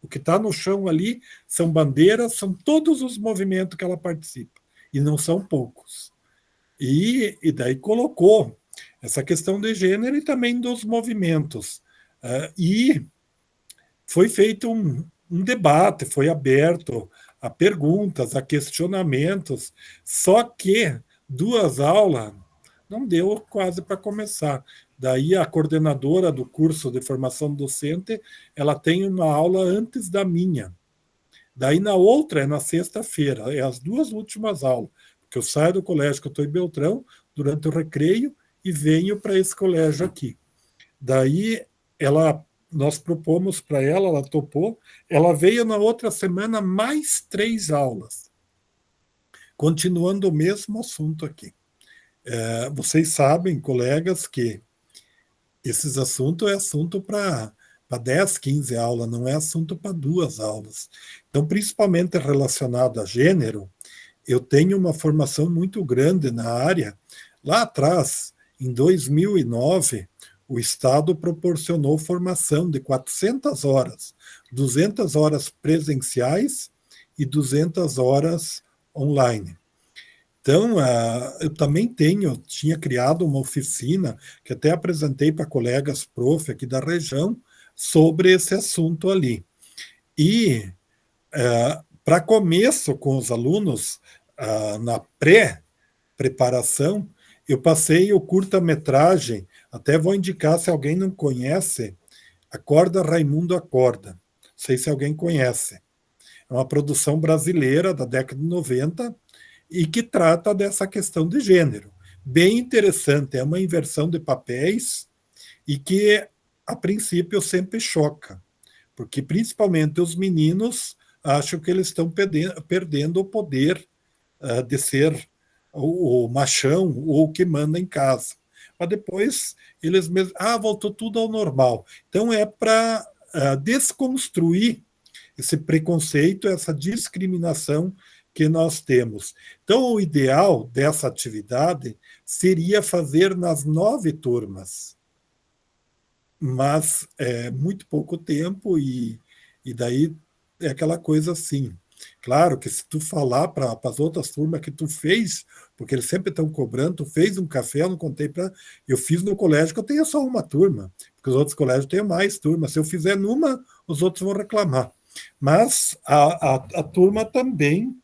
O que está no chão ali são bandeiras, são todos os movimentos que ela participa. E não são poucos. E daí colocou essa questão de gênero e também dos movimentos. E foi feito um debate, foi aberto a perguntas, a questionamentos, só que 2 aulas não deu quase para começar. Daí a coordenadora do curso de formação docente, ela tem uma aula antes da minha. Daí na outra é na sexta-feira, é as 2 últimas aulas, porque eu saio do colégio que eu estou em Beltrão durante o recreio e venho para esse colégio aqui. Daí nós propomos para ela topou, ela veio na outra semana mais 3 aulas, continuando o mesmo assunto aqui. Vocês sabem, colegas, que esses assuntos é assunto para 10, 15 aulas, não é assunto para 2 aulas. Então, principalmente relacionado a gênero, eu tenho uma formação muito grande na área. Lá atrás, em 2009, o Estado proporcionou formação de 400 horas, 200 horas presenciais e 200 horas online. Então, eu também tinha criado uma oficina, que até apresentei para colegas prof aqui da região, sobre esse assunto ali. E, para começo com os alunos, na pré-preparação, eu passei o curta-metragem, até vou indicar se alguém não conhece, Acorda Raimundo Acorda. Não sei se alguém conhece. É uma produção brasileira da década de 90 e que trata dessa questão de gênero. Bem interessante, é uma inversão de papéis e que, a princípio, sempre choca, porque principalmente os meninos acham que eles estão perdendo o poder de ser o machão ou o que manda em casa. Mas depois eles mesmos, voltou tudo ao normal. Então é para desconstruir esse preconceito, essa discriminação que nós temos. Então o ideal dessa atividade seria fazer nas 9 turmas. Mas é muito pouco tempo e daí é aquela coisa assim. Claro que se tu falar para as outras turmas que tu fez, porque eles sempre estão cobrando, tu fez um café, eu não contei para... Eu fiz no colégio que eu tenho só uma turma, porque os outros colégios têm mais turmas. Se eu fizer numa, os outros vão reclamar. Mas a turma também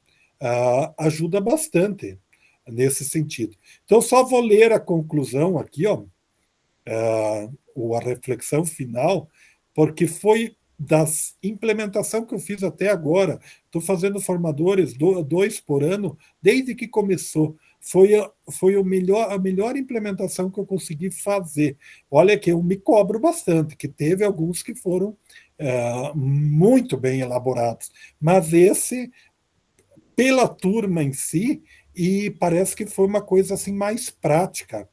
ajuda bastante nesse sentido. Então, só vou ler a conclusão aqui, ó, a reflexão final, porque foi das implementação que eu fiz até agora. Estou fazendo formadores 2 por ano, desde que começou. Foi a melhor implementação que eu consegui fazer. Olha que eu me cobro bastante, que teve alguns que foram muito bem elaborados, mas esse, pela turma em si, e parece que foi uma coisa assim mais prática.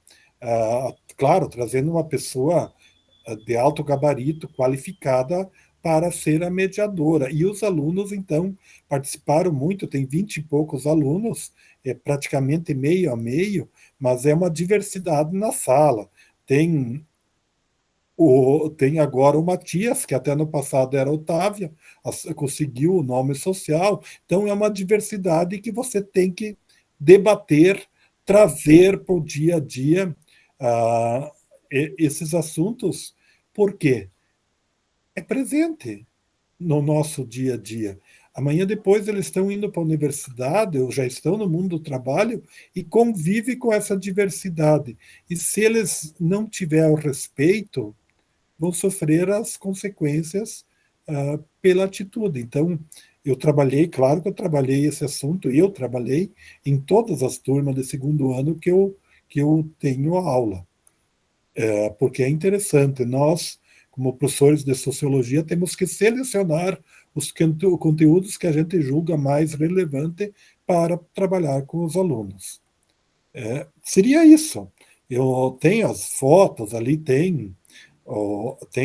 Claro, trazendo uma pessoa de alto gabarito, qualificada, para ser a mediadora. E os alunos, então, participaram muito, tem 20 e poucos alunos, é praticamente meio a meio, mas é uma diversidade na sala. Tem agora o Matias, que até no passado era Otávia, conseguiu o nome social. Então, é uma diversidade que você tem que debater, trazer para o dia a dia esses assuntos. Por quê? É presente no nosso dia a dia. Amanhã depois eles estão indo para a universidade ou já estão no mundo do trabalho e convivem com essa diversidade. E se eles não tiverem o respeito, vão sofrer as consequências pela atitude. Então, claro que eu trabalhei esse assunto, eu trabalhei em todas as turmas de segundo ano que eu tenho aula. Porque é interessante, nós, como professores de sociologia, temos que selecionar os conteúdos que a gente julga mais relevante para trabalhar com os alunos. Seria isso. Eu tenho as fotos ali, tem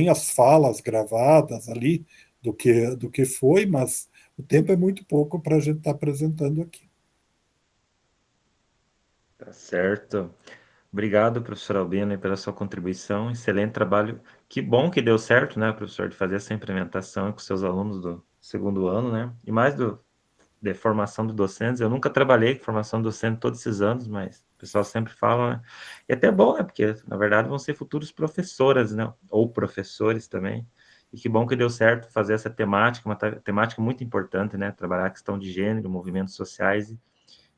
as falas gravadas ali do que foi, mas o tempo é muito pouco para a gente estar apresentando aqui. Tá certo. Obrigado, professor Albino, pela sua contribuição. Excelente trabalho. Que bom que deu certo, né, professor, de fazer essa implementação com seus alunos do segundo ano, né? E mais de formação de docentes. Eu nunca trabalhei com formação docente todos esses anos, mas o pessoal sempre fala, né? E até bom, né? Porque, na verdade, vão ser futuros professoras, né? Ou professores também. E que bom que deu certo fazer essa temática, uma temática muito importante, né? Trabalhar a questão de gênero, movimentos sociais,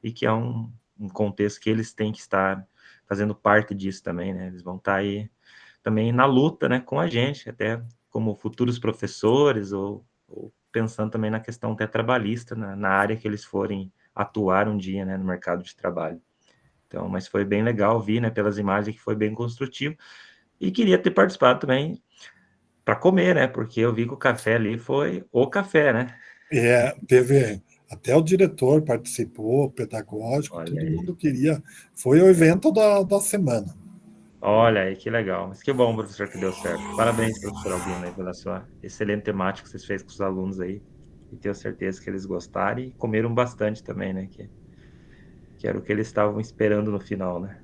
e que é um contexto que eles têm que estar fazendo parte disso também, né? Eles vão estar aí também na luta, né, com a gente, até como futuros professores ou pensando também na questão até trabalhista, na área que eles forem atuar um dia, né, no mercado de trabalho. Então, mas foi bem legal ver, né, pelas imagens que foi bem construtivo, e queria ter participado também para comer, né, porque eu vi que o café ali foi o café, né? Teve até o diretor participou, pedagógico, Olha todo aí. mundo queria. Foi o evento da semana. Olha aí, que legal. Mas que bom, professor, que deu certo. Parabéns, professor Albino, aí, pela sua excelente temática que vocês fez com os alunos aí. E tenho certeza que eles gostaram e comeram bastante também, né? Que era o que eles estavam esperando no final, né?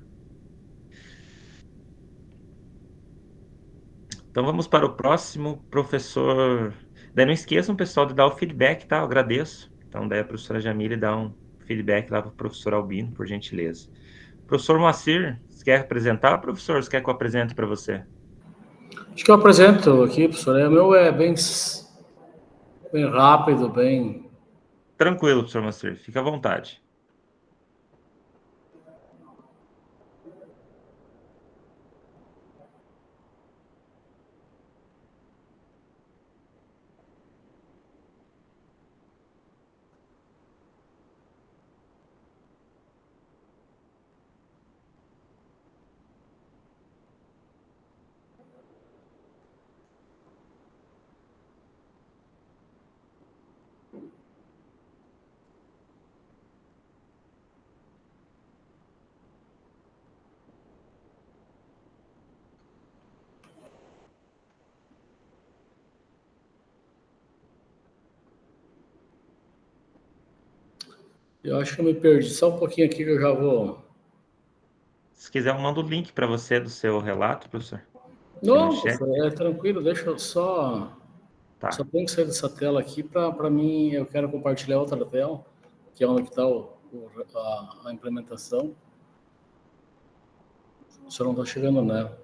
Então vamos para o próximo, professor. Daí não esqueçam, pessoal, de dar o feedback, tá? Eu agradeço. Então, daí a professora Jamile dá um feedback lá para o professor Albino, por gentileza. Professor Moacir, você quer apresentar, professor? Você quer que eu apresente para você? Acho que eu apresento aqui, professor. O meu é bem rápido, bem... Tranquilo, professor Moacir. Fica à vontade. Eu acho que eu me perdi. Só um pouquinho aqui que eu já vou... Se quiser, eu mando o link para você do seu relato, professor. Não, professor, é tranquilo. Deixa eu só... Tá. Só tenho que sair dessa tela aqui para mim. Eu quero compartilhar outra tela, que é onde está a implementação. O senhor não está chegando nela.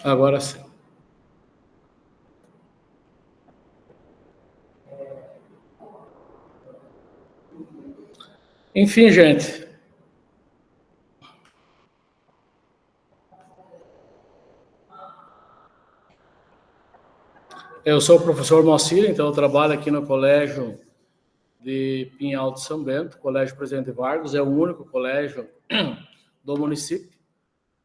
Agora sim. Enfim, gente. Eu sou o professor Moacir, então eu trabalho aqui no Colégio de Pinhal de São Bento, Colégio Presidente Vargas, é o único colégio do município.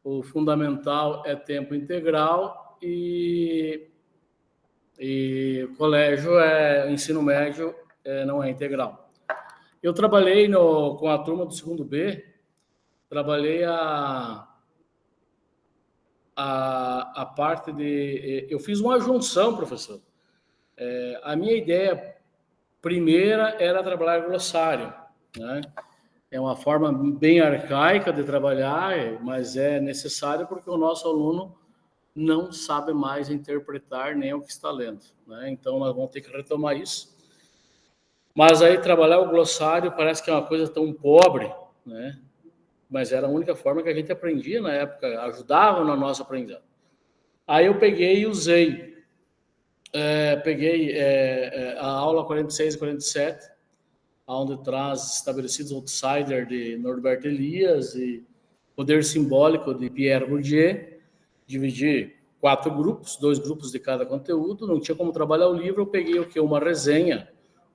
O fundamental é tempo integral e o colégio ensino médio não é integral. Eu trabalhei com a turma do segundo B, trabalhei a parte de... Eu fiz uma junção, professor. A minha ideia primeira era trabalhar glossário, né? É uma forma bem arcaica de trabalhar, mas é necessário porque o nosso aluno não sabe mais interpretar nem o que está lendo, né? Então, nós vamos ter que retomar isso. Mas aí, trabalhar o glossário parece que é uma coisa tão pobre, né? Mas era a única forma que a gente aprendia na época, ajudava na nossa aprendizagem. Aí eu peguei e usei. A aula 46 e 47, onde traz Estabelecidos Outsider, de Norbert Elias, e Poder Simbólico, de Pierre Bourdieu. Dividi 4 grupos, 2 grupos de cada conteúdo, não tinha como trabalhar o livro, eu peguei uma resenha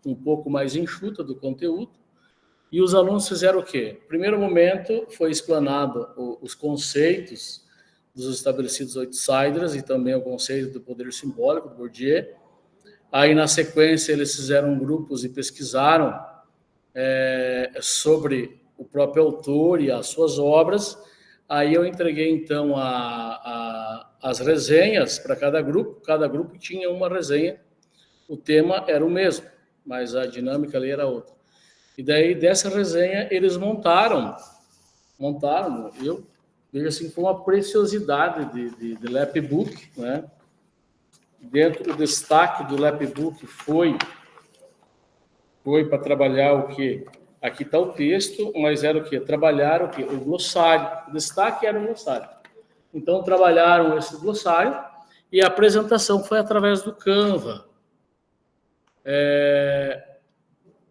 um pouco mais enxuta do conteúdo, e os alunos fizeram o quê? Primeiro momento foi explanado os conceitos dos Estabelecidos Outsiders e também o conceito do Poder Simbólico, do Bourdieu. Aí, na sequência, eles fizeram grupos e pesquisaram sobre o próprio autor e as suas obras. Aí eu entreguei, então, as resenhas para cada grupo tinha uma resenha, o tema era o mesmo, mas a dinâmica ali era outra. E daí, dessa resenha, eles montaram, eu vejo assim, foi uma preciosidade de Lapbook, né? Dentro do destaque do Lapbook foi para trabalhar o quê? Aqui está o texto, mas era o quê? Trabalharam o quê? O glossário. O destaque era o glossário. Então, trabalharam esse glossário e a apresentação foi através do Canva.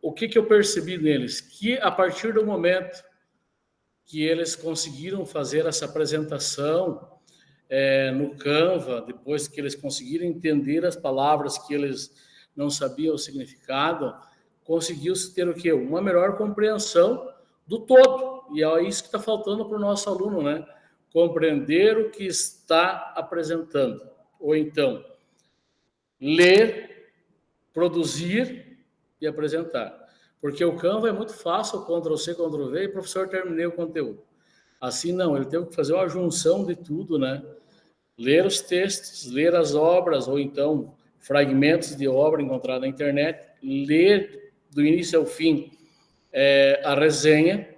O que eu percebi neles? Que a partir do momento que eles conseguiram fazer essa apresentação no Canva, depois que eles conseguiram entender as palavras que eles não sabiam o significado, conseguiu-se ter o quê? Uma melhor compreensão do todo. E é isso que está faltando para o nosso aluno, né? Compreender o que está apresentando. Ou então, ler, produzir e apresentar. Porque o Canva é muito fácil, Ctrl+C, Ctrl+V, e o professor terminei o conteúdo. Assim, não, ele teve que fazer uma junção de tudo, né? Ler os textos, ler as obras, ou então fragmentos de obra encontrados na internet, ler do início ao fim a resenha,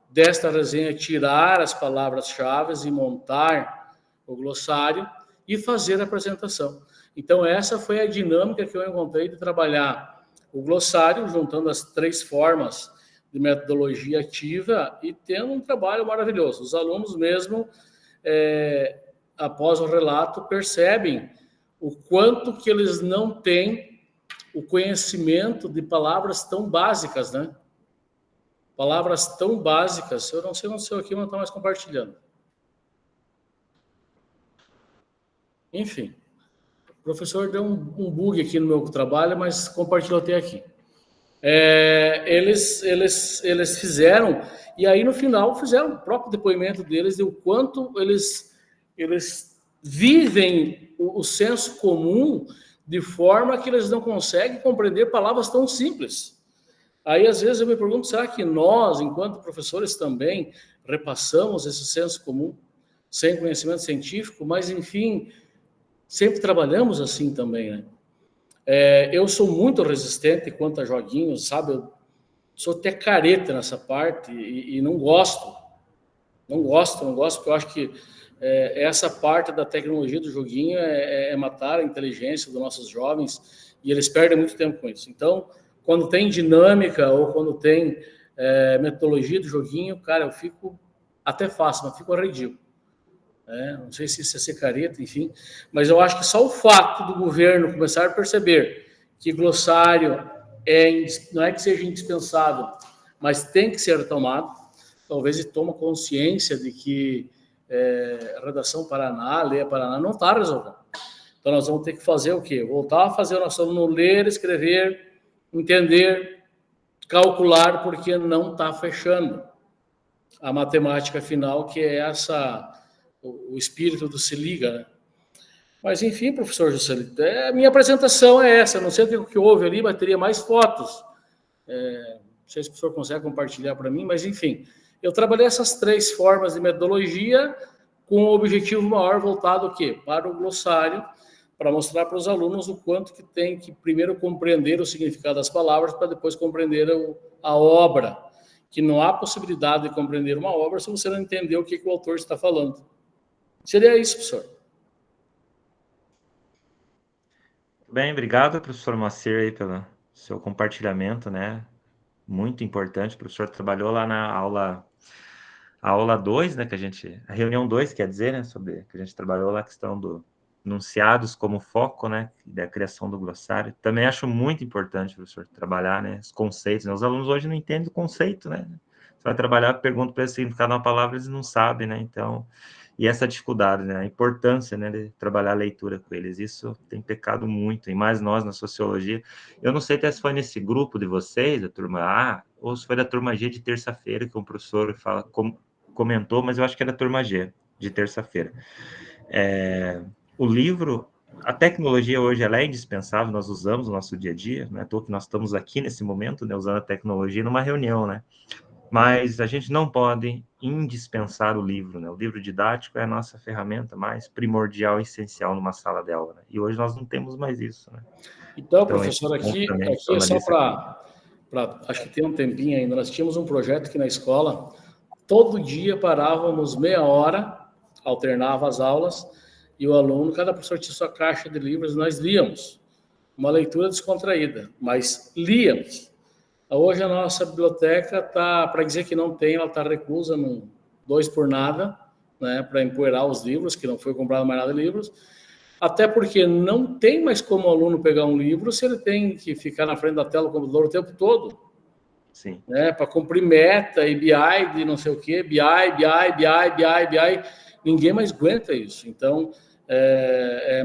desta resenha tirar as palavras-chave e montar o glossário e fazer a apresentação. Então, essa foi a dinâmica que eu encontrei de trabalhar o glossário, juntando as 3 formas de metodologia ativa e tendo um trabalho maravilhoso. Os alunos mesmo, após o relato, percebem o quanto que eles não têm o conhecimento de palavras tão básicas, né? Palavras tão básicas. Eu não sei o seu aqui, mas não estou mais compartilhando. Enfim, o professor deu um bug aqui no meu trabalho, mas compartilhou até aqui. Eles fizeram, e aí no final fizeram o próprio depoimento deles de o quanto eles vivem o senso comum de forma que eles não conseguem compreender palavras tão simples. Aí, às vezes, eu me pergunto, será que nós, enquanto professores, também repassamos esse senso comum sem conhecimento científico? Mas, enfim, sempre trabalhamos assim também, né? Eu sou muito resistente quanto a joguinhos, sabe? Eu sou até careta nessa parte e não gosto. Não gosto, porque eu acho que essa parte da tecnologia do joguinho é matar a inteligência dos nossos jovens e eles perdem muito tempo com isso. Então, quando tem dinâmica ou quando tem metodologia do joguinho, cara, eu fico até fácil, mas fico arredio. Não sei se isso é ser careta, enfim, mas eu acho que só o fato do governo começar a perceber que glossário não é que seja indispensável, mas tem que ser tomado, talvez ele tome consciência de que redação Paraná, Leia Paraná, não está resolvendo. Então, nós vamos ter que fazer o quê? Voltar a fazer o nosso aluno ler, escrever, entender, calcular, porque não está fechando a matemática final, que é o espírito do se liga, né? Mas, enfim, professor Juscelito, a minha apresentação é essa. Não sei o que houve ali, mas teria mais fotos. Não sei se o professor consegue compartilhar para mim, mas, enfim, eu trabalhei essas 3 formas de metodologia com o objetivo maior voltado o quê? Para o glossário, para mostrar para os alunos o quanto que tem que primeiro compreender o significado das palavras para depois compreender a obra, que não há possibilidade de compreender uma obra se você não entender o que o autor está falando. Seria isso, professor. Bem, obrigado, professor Moacir, aí, pelo seu compartilhamento, né? Muito importante. O professor trabalhou lá na aula 2, né? A reunião 2, quer dizer, né? Que a gente trabalhou lá a questão do enunciados como foco, né? Da criação do glossário. Também acho muito importante, professor, trabalhar, né? Os conceitos, né? Os alunos hoje não entendem o conceito, né? Você vai trabalhar, pergunta para eles o significado de uma palavra, eles não sabem, né? Então, e essa dificuldade, né? A importância, né, de trabalhar a leitura com eles. Isso tem pecado muito, e mais nós na sociologia. Eu não sei até se foi nesse grupo de vocês, da turma A, ou se foi da turma G de terça-feira, que o professor comentou, mas eu acho que é da turma G, de terça-feira. O livro, a tecnologia hoje, ela é indispensável, nós usamos no nosso dia a dia, não é à toa que nós estamos aqui nesse momento, né, usando a tecnologia numa reunião, né? Mas a gente não pode indispensar o livro, né? O livro didático é a nossa ferramenta mais primordial e essencial numa sala de aula, né? E hoje nós não temos mais isso, né? Então, professor, aqui é só para... acho que tem um tempinho ainda, nós tínhamos um projeto aqui na escola, todo dia parávamos meia hora, alternava as aulas, e o aluno, cada professor tinha sua caixa de livros, nós líamos. Uma leitura descontraída, mas líamos. Hoje a nossa biblioteca está, para dizer que não tem, ela está reclusa num 2 por nada, né, para empoeirar os livros, que não foi comprado mais nada de livros, até porque não tem mais como o aluno pegar um livro se ele tem que ficar na frente da tela do computador o tempo todo. Sim. Né, para cumprir meta e BI de não sei o quê, BI, ninguém mais aguenta isso. Então,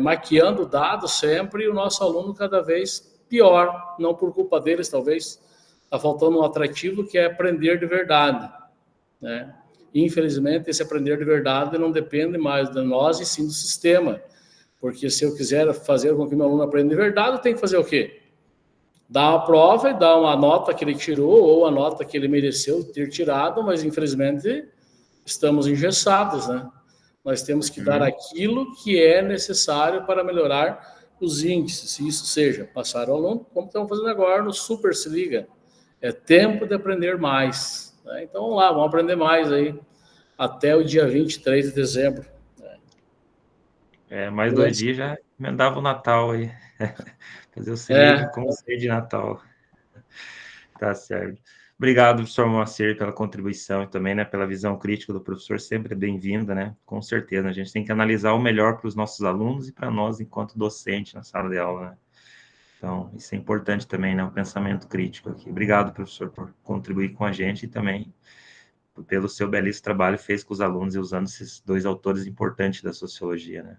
maquiando dados sempre, e o nosso aluno cada vez pior, não por culpa deles, talvez, está faltando um atrativo que é aprender de verdade, né? Infelizmente, esse aprender de verdade não depende mais de nós e sim do sistema, porque se eu quiser fazer com que meu aluno aprenda de verdade, eu tenho que fazer o quê? Dar a prova e dar uma nota que ele tirou ou a nota que ele mereceu ter tirado, mas infelizmente estamos engessados, né? Nós temos que dar aquilo que é necessário para melhorar os índices, se isso seja passar ao aluno, como estamos fazendo agora no Super Se Liga. É tempo de aprender mais, né? Então vamos lá, vamos aprender mais aí até o dia 23 de dezembro. Mais 2 dias já emendava o Natal aí. Fazer o Se Liga com ceia de Natal. Tá certo. Obrigado, professor Moacir, pela contribuição e também, né, pela visão crítica do professor, sempre bem-vinda, né? Com certeza, a gente tem que analisar o melhor para os nossos alunos e para nós, enquanto docente na sala de aula, né? Então, isso é importante também, né? O pensamento crítico aqui. Obrigado, professor, por contribuir com a gente e também pelo seu belíssimo trabalho que fez com os alunos e usando esses 2 autores importantes da sociologia, né?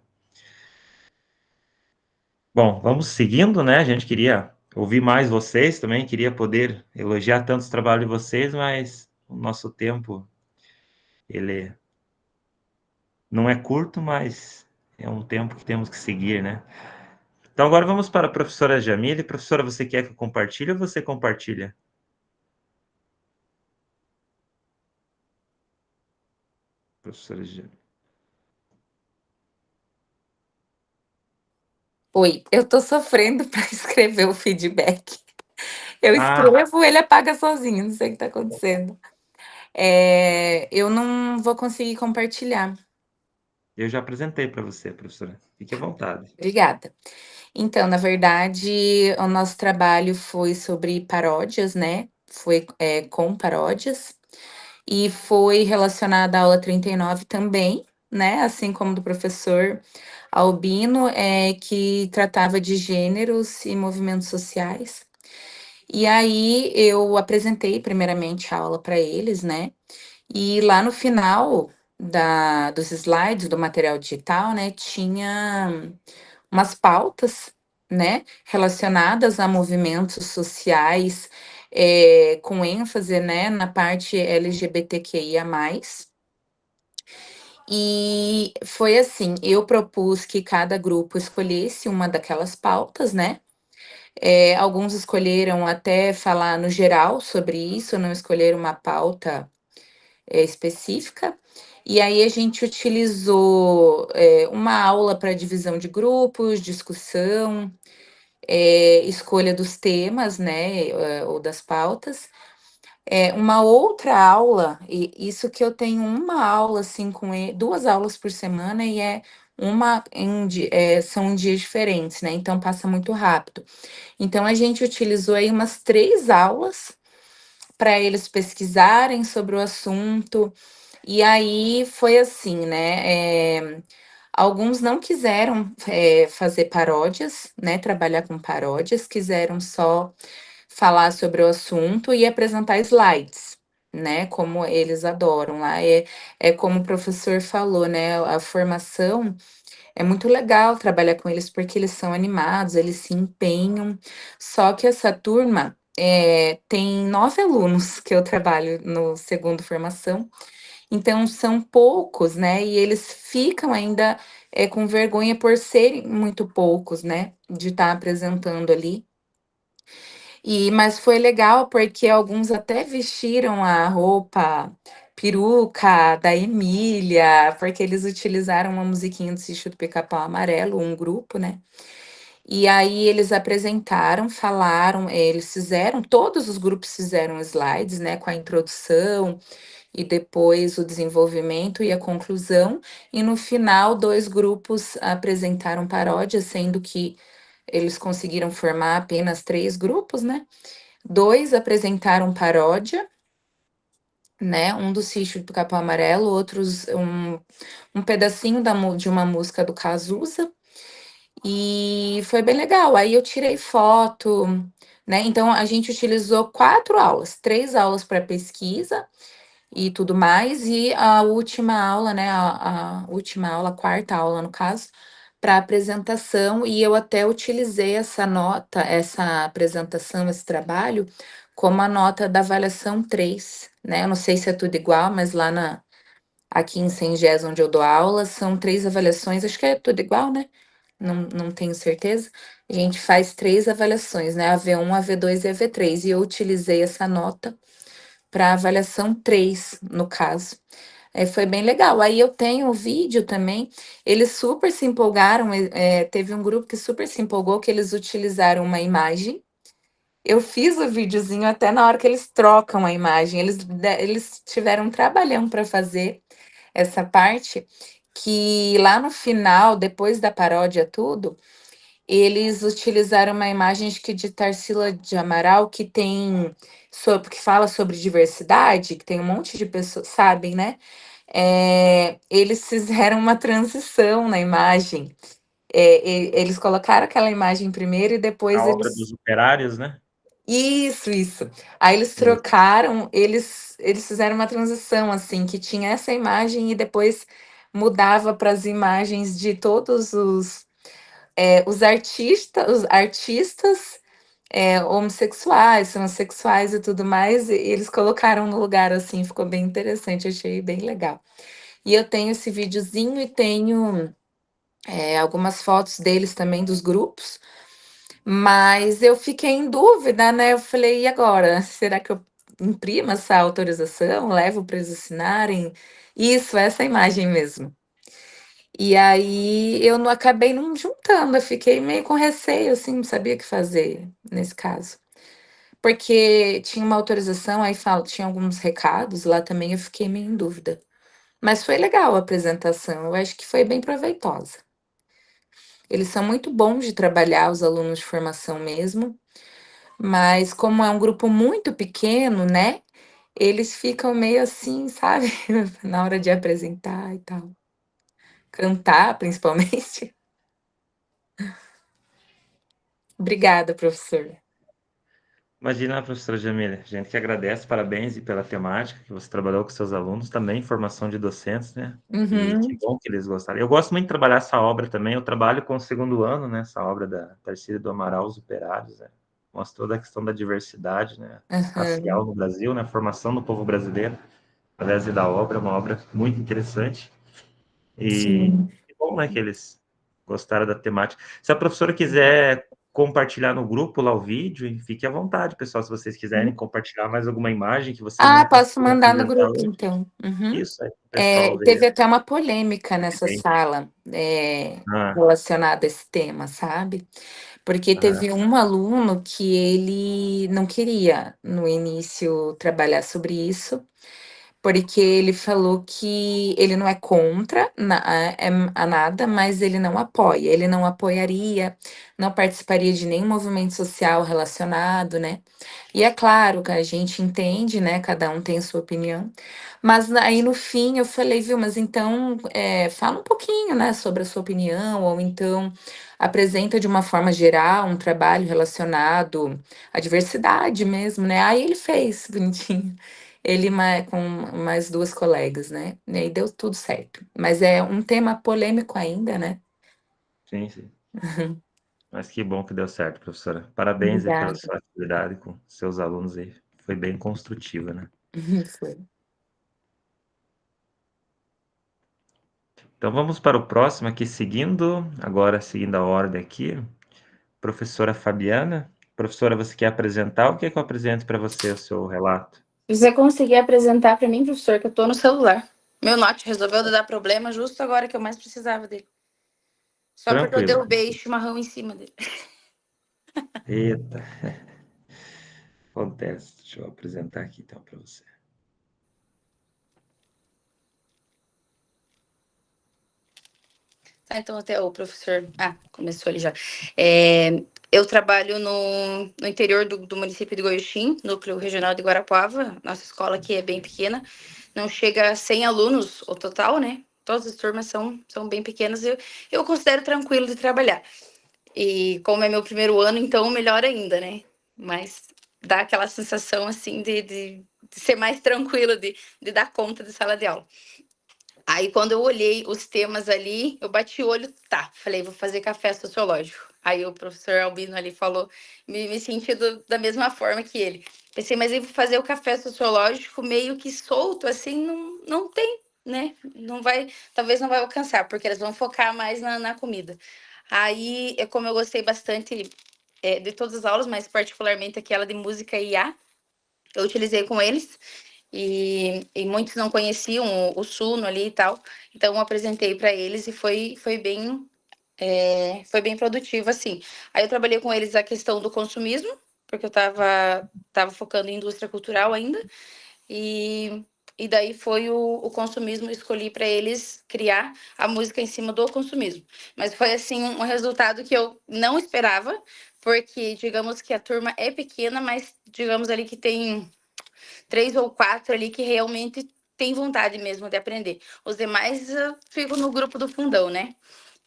Bom, vamos seguindo, né? A gente queria ouvir mais vocês também, queria poder elogiar tantos trabalhos de vocês, mas o nosso tempo, ele não é curto, mas é um tempo que temos que seguir, né? Então, agora vamos para a professora Jamile. Professora, você quer que eu compartilhe ou você compartilha? Professora Jamile. Oi, eu tô sofrendo para escrever o feedback. Eu escrevo, ele apaga sozinho, não sei o que tá acontecendo. Eu não vou conseguir compartilhar. Eu já apresentei para você, professora. Fique à vontade. Obrigada. Então, na verdade, o nosso trabalho foi sobre paródias, né? Foi com paródias. E foi relacionada à aula 39 também, né? Assim como do professor Albino, que tratava de gêneros e movimentos sociais. E aí eu apresentei primeiramente a aula para eles, né? E lá no final dos slides do material digital, né, tinha umas pautas, né, relacionadas a movimentos sociais, com ênfase, né, na parte LGBTQIA+. E foi assim, eu propus que cada grupo escolhesse uma daquelas pautas, né? Alguns escolheram até falar no geral sobre isso, não escolheram uma pauta específica. E aí a gente utilizou uma aula para divisão de grupos, discussão, escolha dos temas, né, ou das pautas. Uma outra aula, e isso que eu tenho uma aula assim com ele, 2 aulas por semana e são em dias diferentes, né? Então passa muito rápido. Então a gente utilizou aí umas 3 aulas para eles pesquisarem sobre o assunto. E aí foi assim, né? Alguns não quiseram fazer paródias, né? Trabalhar com paródias, quiseram só falar sobre o assunto e apresentar slides, né? Como eles adoram lá. É como o professor falou, né? A formação é muito legal trabalhar com eles porque eles são animados, eles se empenham. Só que essa turma tem 9 alunos que eu trabalho no segundo formação, então são poucos, né? E eles ficam ainda com vergonha por serem muito poucos, né? De estar apresentando ali. Mas foi legal porque alguns até vestiram a roupa peruca da Emília, porque eles utilizaram uma musiquinha do Sítio do Pica-Pau Amarelo, um grupo, né? E aí eles apresentaram, falaram, eles fizeram, todos os grupos fizeram slides, né, com a introdução e depois o desenvolvimento e a conclusão. E no final, 2 grupos apresentaram paródias, sendo que eles conseguiram formar apenas 3 grupos, né? 2 apresentaram paródia, né? Um do Sítio do Capão Amarelo, outros um pedacinho de uma música do Cazuza. E foi bem legal. Aí eu tirei foto, né? Então a gente utilizou 4 aulas, 3 aulas para pesquisa e tudo mais, e a última aula, né? A última aula, a 4ª aula, no caso, para apresentação, e eu até utilizei essa nota, essa apresentação, esse trabalho, como a nota da avaliação 3, né? Eu não sei se é tudo igual, mas aqui em Sengés, onde eu dou aula, são 3 avaliações, acho que é tudo igual, né? Não tenho certeza. A gente faz 3 avaliações, né? A V1, a V2 e a V3, e eu utilizei essa nota para avaliação 3, no caso. Foi bem legal. Aí eu tenho o vídeo também. Eles super se empolgaram. Teve um grupo que super se empolgou, que eles utilizaram uma imagem. Eu fiz o videozinho até na hora que eles trocam a imagem. Eles tiveram um trabalhão para fazer essa parte, que lá no final, depois da paródia tudo, eles utilizaram uma imagem acho que de Tarsila de Amaral, que fala sobre diversidade, que tem um monte de pessoas, sabem, né? Eles fizeram uma transição na imagem. Eles colocaram aquela imagem primeiro e depois A obra eles. dos operários, né? Isso. Aí eles trocaram, eles fizeram uma transição, assim, que tinha essa imagem e depois mudava para as imagens de todos os artistas homossexuais, transexuais e tudo mais, e eles colocaram no lugar assim, ficou bem interessante, achei bem legal. E eu tenho esse videozinho e tenho algumas fotos deles também, dos grupos, mas eu fiquei em dúvida, né? Eu falei, e agora? Será que eu imprimo essa autorização, levo para eles assinarem? Isso, essa imagem mesmo. E aí eu não acabei não juntando, eu fiquei meio com receio, assim, não sabia o que fazer nesse caso. Porque tinha uma autorização, aí tinha alguns recados lá também, eu fiquei meio em dúvida. Mas foi legal a apresentação, eu acho que foi bem proveitosa. Eles são muito bons de trabalhar, os alunos de formação mesmo, mas como é um grupo muito pequeno, né? Eles ficam meio assim, sabe? Na hora de apresentar e tal. Cantar, principalmente. Obrigada, professor. Imagina, professora Jamília, a gente que agradece, parabéns e pela temática que você trabalhou com seus alunos, também formação de docentes, né? E que bom que eles gostaram. Eu gosto muito de trabalhar essa obra também, eu trabalho com o 2º ano, né? Essa obra da Tarsila do Amaral, Os Operários, né? Mostra toda a questão da diversidade, né? Racial no Brasil, né? Formação do povo brasileiro, através da obra, uma obra muito interessante. E que bom, né, que eles gostaram da temática. Se a professora quiser compartilhar no grupo lá o vídeo, e fique à vontade, pessoal, se vocês quiserem compartilhar mais alguma imagem que você não Posso conseguiu mandar no apresentar grupo, hoje. então. Uhum. Isso, aí, o pessoal Teve ver. até uma polêmica nessa Bem. sala Ah, relacionada a esse tema, sabe? Porque teve um aluno que ele não queria, no início, trabalhar sobre isso, porque ele falou que ele não é contra a nada, mas ele não apoia. Ele não apoiaria, não participaria de nenhum movimento social relacionado, né? E é claro que a gente entende, né? Cada um tem a sua opinião. Mas aí no fim eu falei, viu, mas então fala um pouquinho, né, sobre a sua opinião, ou então apresenta de uma forma geral um trabalho relacionado à diversidade mesmo, né? Aí ele fez, bonitinho. Ele com mais duas colegas, né? E aí deu tudo certo. Mas é um tema polêmico ainda, né? sim, sim. Mas que bom que deu certo, professora. Parabéns aí pela Obrigada. sua atividade com seus alunos aí. Foi bem construtiva, né? Foi. Então vamos para o próximo aqui, seguindo a ordem aqui. Professora Fabiana. Professora, você quer apresentar ou quer que eu apresente para você o seu relato? Se você conseguir apresentar para mim, professor, que eu tô no celular. Meu note resolveu dar problema justo agora que eu mais precisava dele. Só porque eu Tranquilo. derrubei chimarrão em cima dele. Eita. Acontece. Deixa eu apresentar aqui então para você. Então até o professor... começou ali já. Eu trabalho no interior do município de Goiuxim, núcleo regional de Guarapuava. Nossa escola aqui é bem pequena. Não chega a 100 alunos o total, né? Todas as turmas são bem pequenas. Eu considero tranquilo de trabalhar. E como é meu primeiro ano, então melhor ainda, né? Mas dá aquela sensação, assim, de ser mais tranquilo, de dar conta de sala de aula. Aí, quando eu olhei os temas ali, eu bati o olho, falei, vou fazer café sociológico. Aí o professor Albino ali falou, me senti da mesma forma que ele. Pensei, mas eu vou fazer o café sociológico meio que solto, assim, não tem, né? Não vai, talvez não vai alcançar, porque eles vão focar mais na comida. Aí, como eu gostei bastante de todas as aulas, mas particularmente aquela de música e IA, eu utilizei com eles. E muitos não conheciam o Suno ali e tal, então eu apresentei para eles e foi bem produtivo, assim. Aí eu trabalhei com eles a questão do consumismo, porque eu estava focando em indústria cultural ainda, e daí foi o consumismo, eu escolhi para eles criar a música em cima do consumismo. Mas foi, assim, um resultado que eu não esperava, porque digamos que a turma é pequena, mas digamos ali que tem 3 ou 4 ali que realmente tem vontade mesmo de aprender. Os demais ficam no grupo do fundão, né?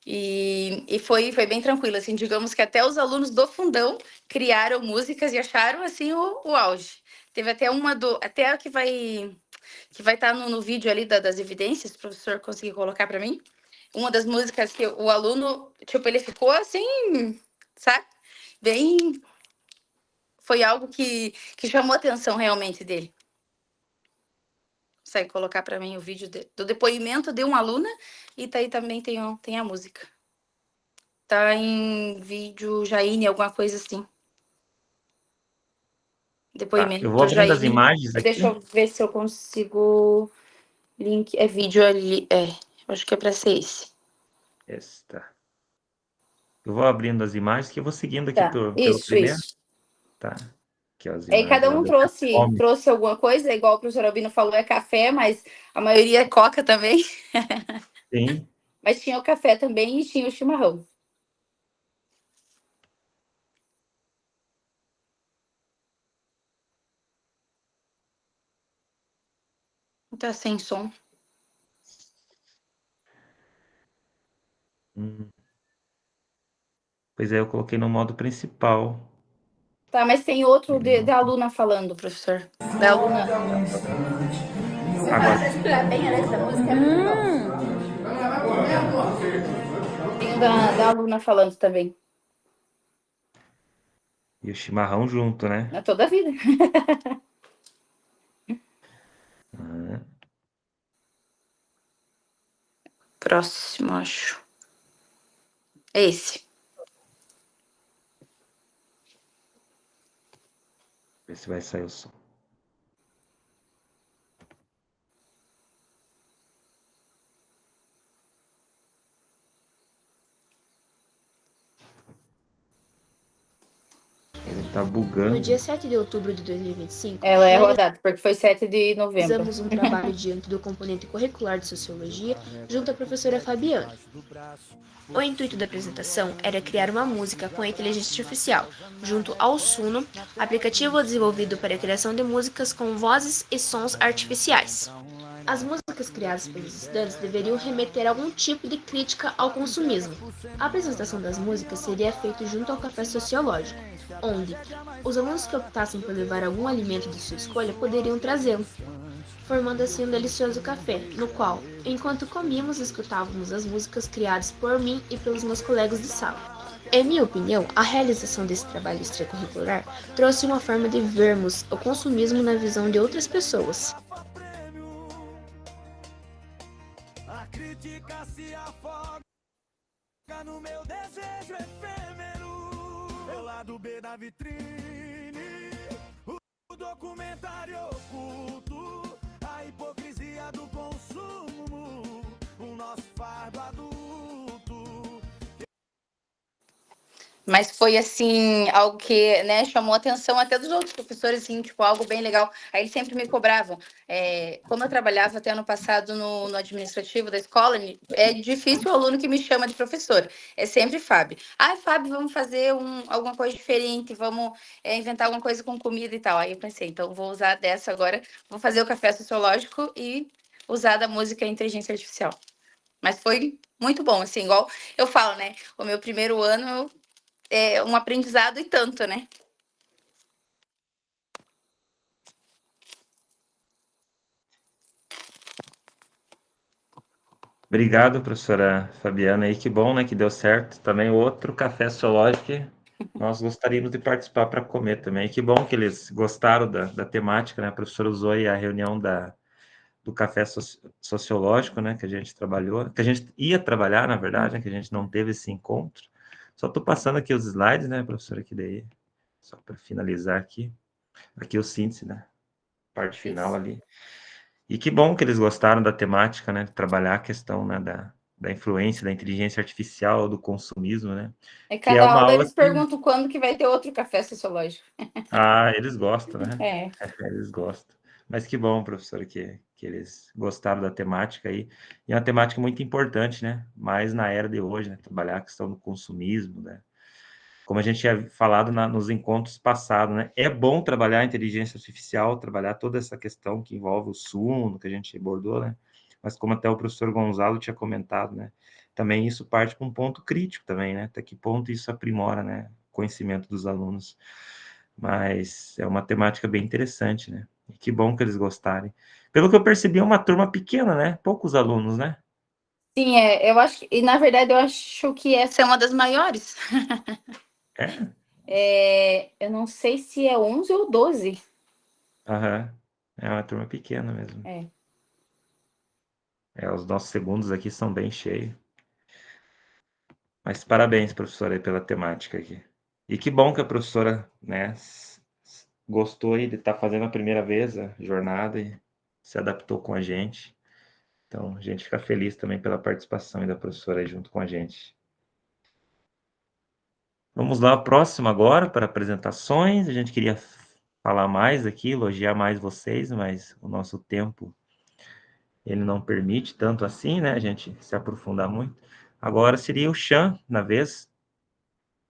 E foi bem tranquilo, assim, digamos que até os alunos do fundão criaram músicas e acharam, assim, o auge. Teve até até que vai estar no vídeo ali das evidências, se o professor conseguir colocar para mim. Uma das músicas que o aluno, tipo, ele ficou assim, sabe? Bem... Foi algo que chamou a atenção realmente dele. Consegue colocar para mim o vídeo do depoimento de uma aluna e aí também tem a música. Tá em vídeo Jaine, alguma coisa assim. Depoimento Eu vou abrindo as Jaine. imagens aqui. Deixa eu ver se eu consigo link. É vídeo ali. Acho que é para ser esse. Esta. Eu vou abrindo as imagens que eu vou seguindo aqui pelo Isso. primeiro. Tá. Aqui, ó, as Aí imagens. cada um trouxe alguma coisa, igual o professor Albino falou, é café, mas a maioria é coca também. Sim. Mas tinha o café também e tinha o chimarrão. Tá sem som. Pois é, eu coloquei no modo principal. Tá, mas tem outro da aluna falando, professor. Da aluna. Agora. Bem a letra da música. Tem da aluna falando também. E o chimarrão junto, né? É toda a vida. Próximo, acho. É esse. Ver se vai sair o som. Ele tá bugando. No dia 7 de outubro de 2025, Ela é rodada, porque foi 7 de novembro. realizamos um trabalho diante do componente curricular de Sociologia junto à professora Fabiana. O intuito da apresentação era criar uma música com a inteligência artificial, junto ao Suno, aplicativo desenvolvido para a criação de músicas com vozes e sons artificiais. As músicas criadas pelos estudantes deveriam remeter a algum tipo de crítica ao consumismo. A apresentação das músicas seria feita junto ao café sociológico, onde os alunos que optassem por levar algum alimento de sua escolha poderiam trazê-lo, formando assim um delicioso café, no qual, enquanto comíamos, escutávamos as músicas criadas por mim e pelos meus colegas de sala. Em minha opinião, a realização desse trabalho extracurricular trouxe uma forma de vermos o consumismo na visão de outras pessoas. A crítica se afoga no meu desejo efêmero. É o lado B da vitrine, o documentário oculto, a hipocrisia do consumo, o nosso fardo adulto. Mas foi, assim, algo que, né, chamou a atenção até dos outros professores, assim, tipo, algo bem legal. Aí eles sempre me cobravam. Como eu trabalhava até ano passado no administrativo da escola, é difícil o aluno que me chama de professora. É sempre Fábio. Ah, Fábio, vamos fazer alguma coisa diferente, vamos inventar alguma coisa com comida e tal. Aí eu pensei, então vou usar dessa agora, vou fazer o café sociológico e usar da música inteligência artificial. Mas foi muito bom, assim, igual eu falo, né? O meu primeiro ano é um aprendizado e tanto, né? Obrigado, professora Fabiana. E que bom, né, que deu certo. Também outro café sociológico que nós gostaríamos de participar para comer também. E que bom que eles gostaram da temática, né? A professora usou aí a reunião do café sociológico, né, que a gente trabalhou, que a gente ia trabalhar, na verdade, né, que a gente não teve esse encontro. Só estou passando aqui os slides, né, professora, que daí, só para finalizar aqui. Aqui o síntese, né? Parte final ali. E que bom que eles gostaram da temática, né? De trabalhar a questão, né, da influência da inteligência artificial, do consumismo, né? Que é Cada uma aula aula eles que... perguntam quando que vai ter outro café sociológico. Ah, eles gostam, né? É. Eles gostam. Mas que bom, professora, que eles gostaram da temática aí. E é uma temática muito importante, né? Mais na era de hoje, né? Trabalhar a questão do consumismo, né? Como a gente tinha falado nos encontros passados, né? É bom trabalhar a inteligência artificial, trabalhar toda essa questão que envolve o Suno, que a gente abordou, né? Mas como até o professor Gonzalo tinha comentado, né? Também isso parte para um ponto crítico também, né? Até que ponto isso aprimora, né? O conhecimento dos alunos. Mas é uma temática bem interessante, né? E que bom que eles gostarem. Pelo que eu percebi, é uma turma pequena, né? Poucos alunos, né? Sim, eu acho que, e na verdade eu acho que essa é uma das maiores. Eu não sei se é 11 ou 12. Aham. É uma turma pequena mesmo. Os nossos segundos aqui são bem cheios. Mas parabéns, professora, aí, pela temática aqui. E que bom que a professora, né, gostou aí de estar fazendo a primeira vez a jornada e se adaptou com a gente. Então, a gente fica feliz também pela participação aí da professora aí junto com a gente. Vamos lá, próximo agora para apresentações. A gente queria falar mais aqui, elogiar mais vocês, mas o nosso tempo ele não permite tanto assim, né? A gente se aprofundar muito. Agora seria o Chan, na vez.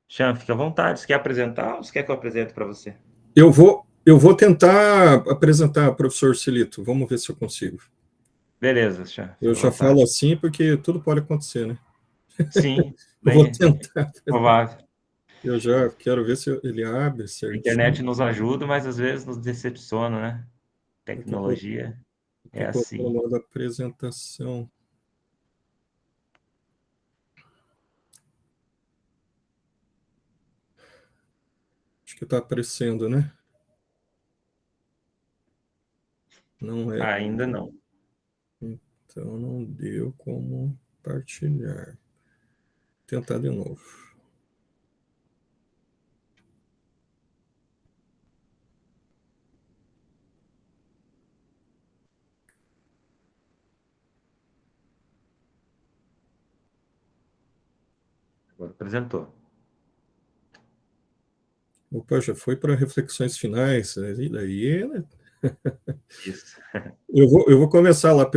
Chan, fica à vontade. Você quer apresentar ou você quer que eu apresente para você? Eu vou tentar apresentar, professor Celito. Vamos ver se eu consigo. Beleza, Chan. Eu já falo assim porque tudo pode acontecer, né? Sim. Eu vou tentar. Provável. Eu já quero ver se ele abre certinho. A internet nos ajuda, mas às vezes nos decepciona, né? Tecnologia é assim. Estou colocando a apresentação. Acho que está aparecendo, né? Não é. Ainda não. Então não deu como partilhar. Vou tentar de novo. Agora apresentou. Opa, já foi para reflexões finais. E daí, né? Isso. Eu vou começar lá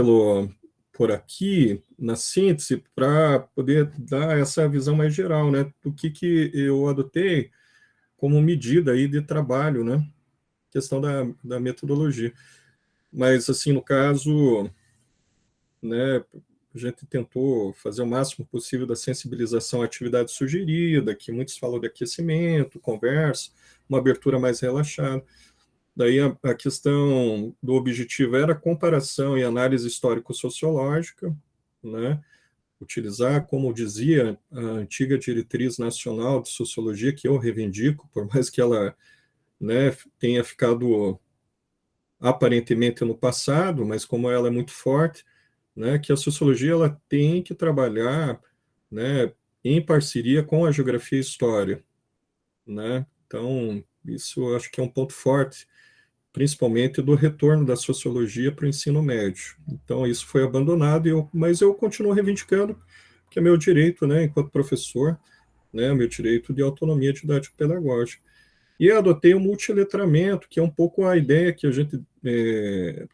por aqui, na síntese, para poder dar essa visão mais geral, né? Do que eu adotei como medida aí de trabalho, né? Questão da metodologia. Mas, assim, no caso, né, a gente tentou fazer o máximo possível da sensibilização à atividade sugerida, que muitos falam de aquecimento, conversa, uma abertura mais relaxada. Daí a questão do objetivo era comparação e análise histórico-sociológica, né? Utilizar, como dizia a antiga diretriz nacional de sociologia, que eu reivindico, por mais que ela, né, tenha ficado aparentemente no passado, mas como ela é muito forte, né, que a sociologia ela tem que trabalhar, né, em parceria com a geografia e história, né? Então, isso eu acho que é um ponto forte, principalmente do retorno da sociologia para o ensino médio. Então, isso foi abandonado, mas eu continuo reivindicando, que é meu direito, né, enquanto professor, né, meu direito de autonomia didático-pedagógica. E eu adotei o multiletramento, que é um pouco a ideia que a gente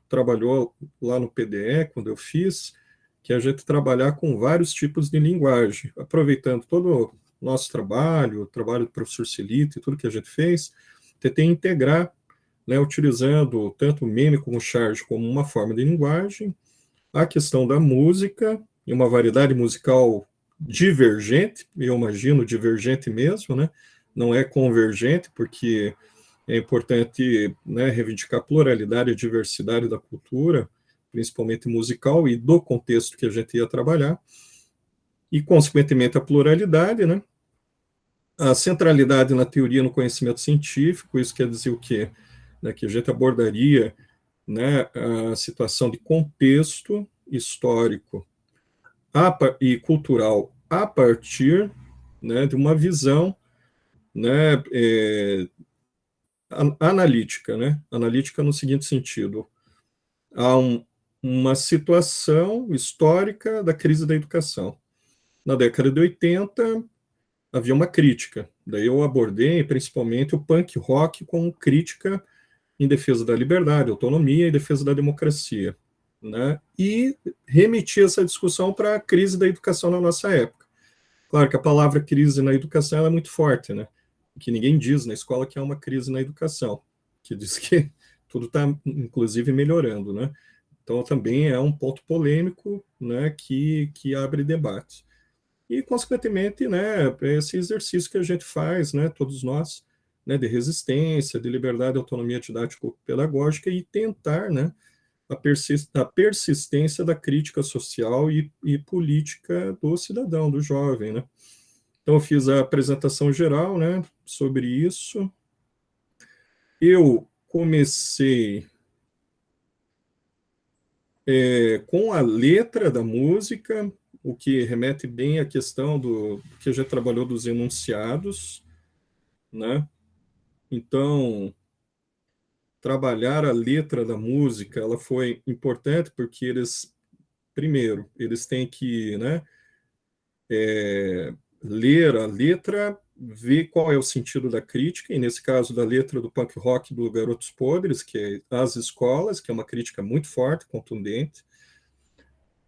trabalhou lá no PDE, quando eu fiz, que é a gente trabalhar com vários tipos de linguagem, aproveitando todo o nosso trabalho, o trabalho do professor Celito e tudo que a gente fez, tentar integrar, né, utilizando tanto o meme como o charge como uma forma de linguagem, a questão da música, e uma variedade musical divergente, eu imagino divergente mesmo, né? Não é convergente, porque é importante, né, reivindicar a pluralidade e a diversidade da cultura, principalmente musical, e do contexto que a gente ia trabalhar, e, consequentemente, a pluralidade, né? A centralidade na teoria e no conhecimento científico, isso quer dizer o quê? Né, que a gente abordaria, né, a situação de contexto histórico e cultural a partir, né, de uma visão, né, analítica, né? Analítica no seguinte sentido: há uma situação histórica da crise da educação. Na década de 80, havia uma crítica. Daí eu abordei principalmente o punk rock como crítica em defesa da liberdade, autonomia e defesa da democracia, né? E remeti essa discussão para a crise da educação na nossa época. Claro que a palavra crise na educação é muito forte, né? Que ninguém diz na escola que há uma crise na educação, que diz que tudo está, inclusive, melhorando, né? Então, também é um ponto polêmico, né, que abre debate. E, consequentemente, né, esse exercício que a gente faz, né, todos nós, né, de resistência, de liberdade, autonomia didático-pedagógica e tentar, né, a persistência da crítica social e política do cidadão, do jovem, né? Então, eu fiz a apresentação geral, né, sobre isso. Eu comecei com a letra da música, o que remete bem à questão do que a gente trabalhou dos enunciados, né? Então, trabalhar a letra da música, ela foi importante porque primeiro, eles têm que, né, ler a letra, ver qual é o sentido da crítica, e nesse caso da letra do punk rock do Garotos Podres, que é As Escolas, que é uma crítica muito forte, contundente,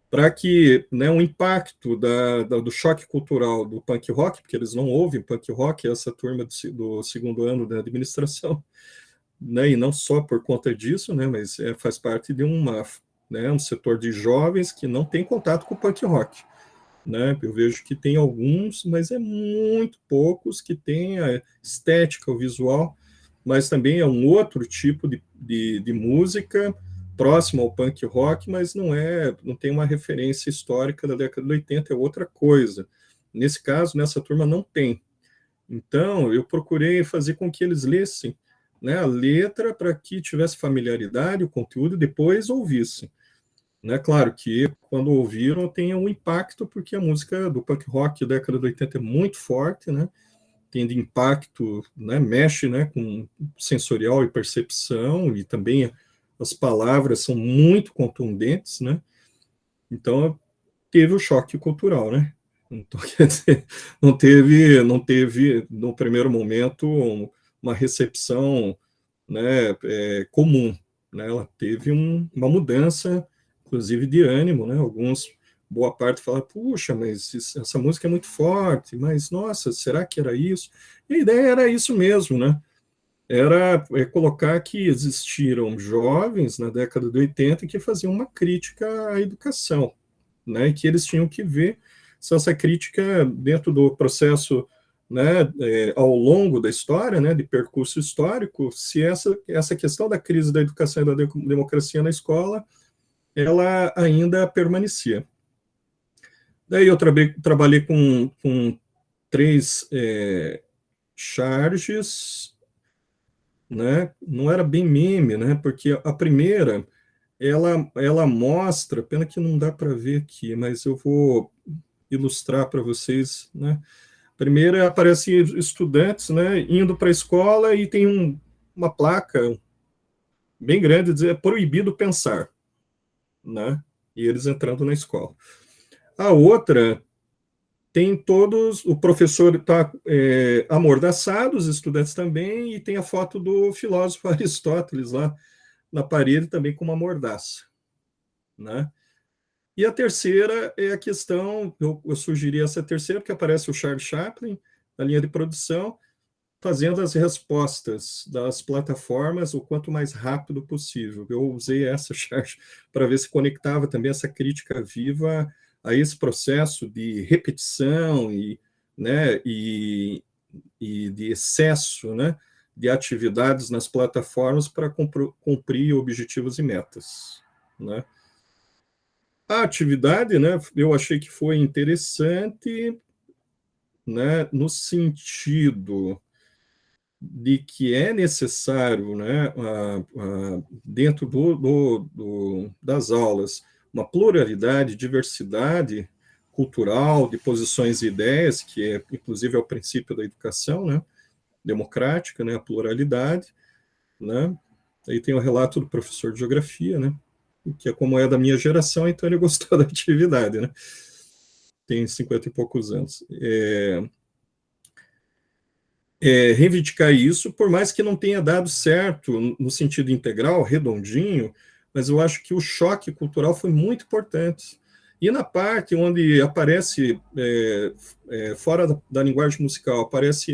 para que, né, um impacto do choque cultural do punk rock, porque eles não ouvem punk rock, essa turma do segundo ano da administração, né, e não só por conta disso, né, mas faz parte de um setor de jovens que não tem contato com o punk rock. Né? Eu vejo que tem alguns, mas é muito poucos que têm a estética, o visual, mas também é um outro tipo de música próximo ao punk rock, mas não tem uma referência histórica da década de 80, é outra coisa. Nesse caso, nessa turma não tem. Então, eu procurei fazer com que eles lessem, né, a letra para que tivesse familiaridade, o conteúdo, e depois ouvissem. Né, claro que quando ouviram tem um impacto, porque a música do punk rock da década de 80 é muito forte, né, tem de impacto, né, mexe, né, com sensorial e percepção, e também as palavras são muito contundentes, né, então teve o choque cultural, né. Então, quer dizer, não teve no primeiro momento uma recepção, né, comum, né? Ela teve uma mudança, inclusive de ânimo, né? Boa parte fala, puxa, mas essa música é muito forte, mas nossa, será que era isso? E a ideia era isso mesmo, né? Era colocar que existiram jovens na década de 80 que faziam uma crítica à educação, né? E que eles tinham que ver se essa crítica, dentro do processo, né, ao longo da história, né, de percurso histórico, se essa questão da crise da educação e da democracia na escola, ela ainda permanecia. Daí eu trabalhei com 3 charges, né? Não era bem meme, né? Porque a primeira, ela mostra, pena que não dá para ver aqui, mas eu vou ilustrar para vocês, né? Primeiro aparece estudantes, né, indo para a escola e tem uma placa bem grande dizendo é proibido pensar, né? E eles entrando na escola. A outra tem todos, o professor está amordaçado, os estudantes também, e tem a foto do filósofo Aristóteles lá na parede também com uma mordaça, né? E a terceira é a questão, eu sugeri essa terceira, porque aparece o Charles Chaplin na linha de produção, fazendo as respostas das plataformas o quanto mais rápido possível. Eu usei essa charge para ver se conectava também essa crítica viva a esse processo de repetição né, e de excesso, né, de atividades nas plataformas para cumprir objetivos e metas, né? A atividade, né, eu achei que foi interessante, né, no sentido de que é necessário, né, dentro das aulas, uma pluralidade, diversidade cultural, de posições e ideias, que inclusive é o princípio da educação, né, democrática, né, a pluralidade, né. Aí tem o relato do professor de geografia, né, que é como é da minha geração, então ele gostou da atividade, né? Tem 50 e poucos anos. Reivindicar isso, por mais que não tenha dado certo no sentido integral, redondinho, mas eu acho que o choque cultural foi muito importante. E na parte onde aparece, fora da linguagem musical, aparece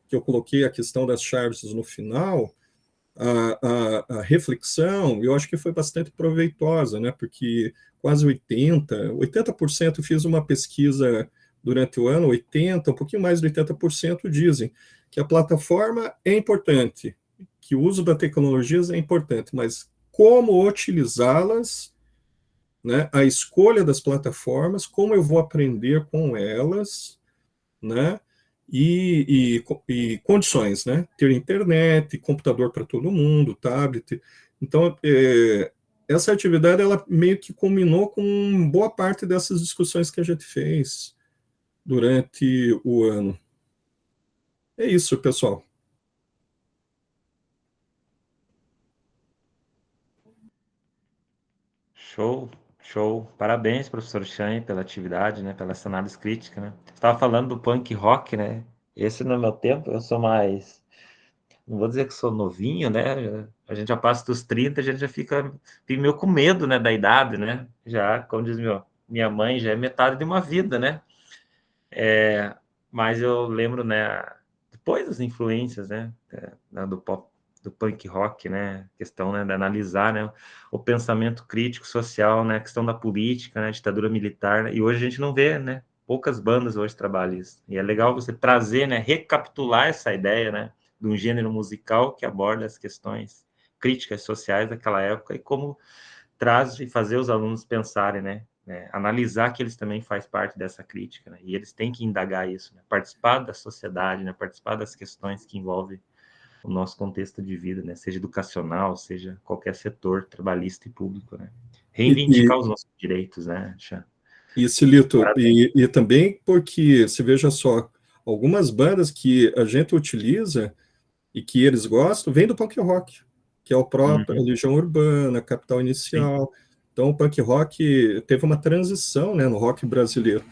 que eu coloquei a questão das chaves no final, a reflexão, eu acho que foi bastante proveitosa, né? Porque quase 80% fiz uma pesquisa durante o ano, 80%, um pouquinho mais de 80% dizem que a plataforma é importante, que o uso das tecnologias é importante, mas como utilizá-las, né? A escolha das plataformas, como eu vou aprender com elas, né? E condições, né? Ter internet, computador para todo mundo, tablet. Então, essa atividade, ela meio que culminou com boa parte dessas discussões que a gente fez durante o ano. É isso, pessoal. Show, show. Parabéns, professor Chan, pela atividade, né? Pela essa análise crítica, né? Você estava falando do punk rock, né? Esse no meu tempo, eu sou mais... Não vou dizer que sou novinho, né? A gente já passa dos 30, a gente já fica meio com medo, né? Da idade, né? Já, como diz minha mãe, já é metade de uma vida, né? Mas eu lembro, né? Depois das influências, né? Do pop, do punk rock, né? Questão, né? De analisar, né? O pensamento crítico social, né? A questão da política, né? Ditadura militar, né? E hoje a gente não vê, né? Poucas bandas hoje trabalham isso. E é legal você trazer, né? Recapitular essa ideia, né? De um gênero musical que aborda as questões críticas sociais daquela época e como traz e fazer os alunos pensarem, né? Analisar que eles também fazem parte dessa crítica, né? E eles têm que indagar isso, né? Participar da sociedade, né? Participar das questões que envolvem o nosso contexto de vida, né? Seja educacional, seja qualquer setor trabalhista e público, né? Reivindicar os nossos direitos, né, Chan? Isso, Lito, e também porque, você veja só, algumas bandas que a gente utiliza e que eles gostam, vem do punk rock, que é o próprio Legião Urbana, Capital Inicial. Sim. Então, o punk rock teve uma transição, né, no rock brasileiro.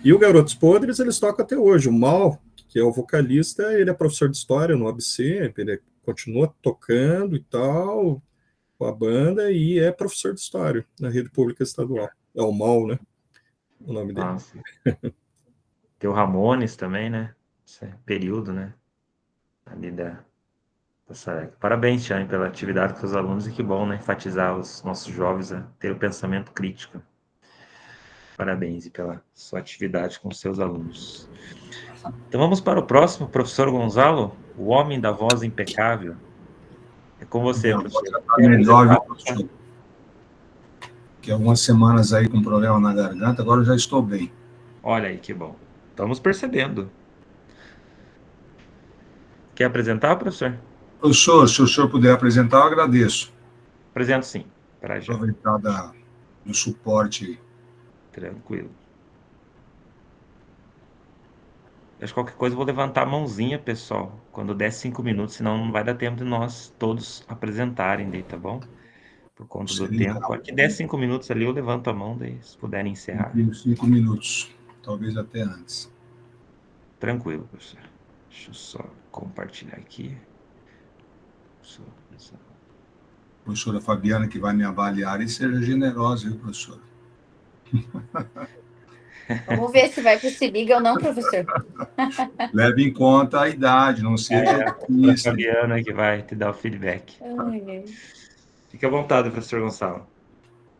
E o Garotos Podres, eles tocam até hoje. O Mal, que é o vocalista, ele é professor de história no ABC, ele continua tocando e tal, com a banda, e é professor de história na rede pública estadual. É o Mal, né? O nome dele. Nossa. Tem o Ramones também, né? Esse período, né? Ali da Sareca. Parabéns, Tiane, pela atividade com os alunos, e que bom, né? Enfatizar os nossos jovens a ter o pensamento crítico. Parabéns e pela sua atividade com os seus alunos. Então vamos para o próximo, professor Gonzalo, o homem da voz impecável. É com você, professor. Melhor, viu, professor? Que algumas semanas aí com problema na garganta, agora eu já estou bem. Olha aí, que bom. Estamos percebendo. Quer apresentar, professor? Professor, se o senhor puder apresentar, eu agradeço. Apresento sim, para já. Aproveitar do suporte. Tranquilo. Acho que qualquer coisa eu vou levantar a mãozinha, pessoal, quando der 5 minutos, senão não vai dar tempo de nós todos apresentarem daí, tá bom? Por conta do tempo. Aqui der 5 minutos ali, eu levanto a mão, daí se puderem encerrar. 5 minutos, talvez até antes. Tranquilo, professor. Deixa eu só compartilhar aqui. Professora Fabiana, que vai me avaliar, e seja generosa, viu, professora? Vamos ver se vai para o Se Liga ou não, professor. Leve em conta a idade, não seja a Fabiana que vai te dar o feedback. Fique à vontade, professor Gonçalo.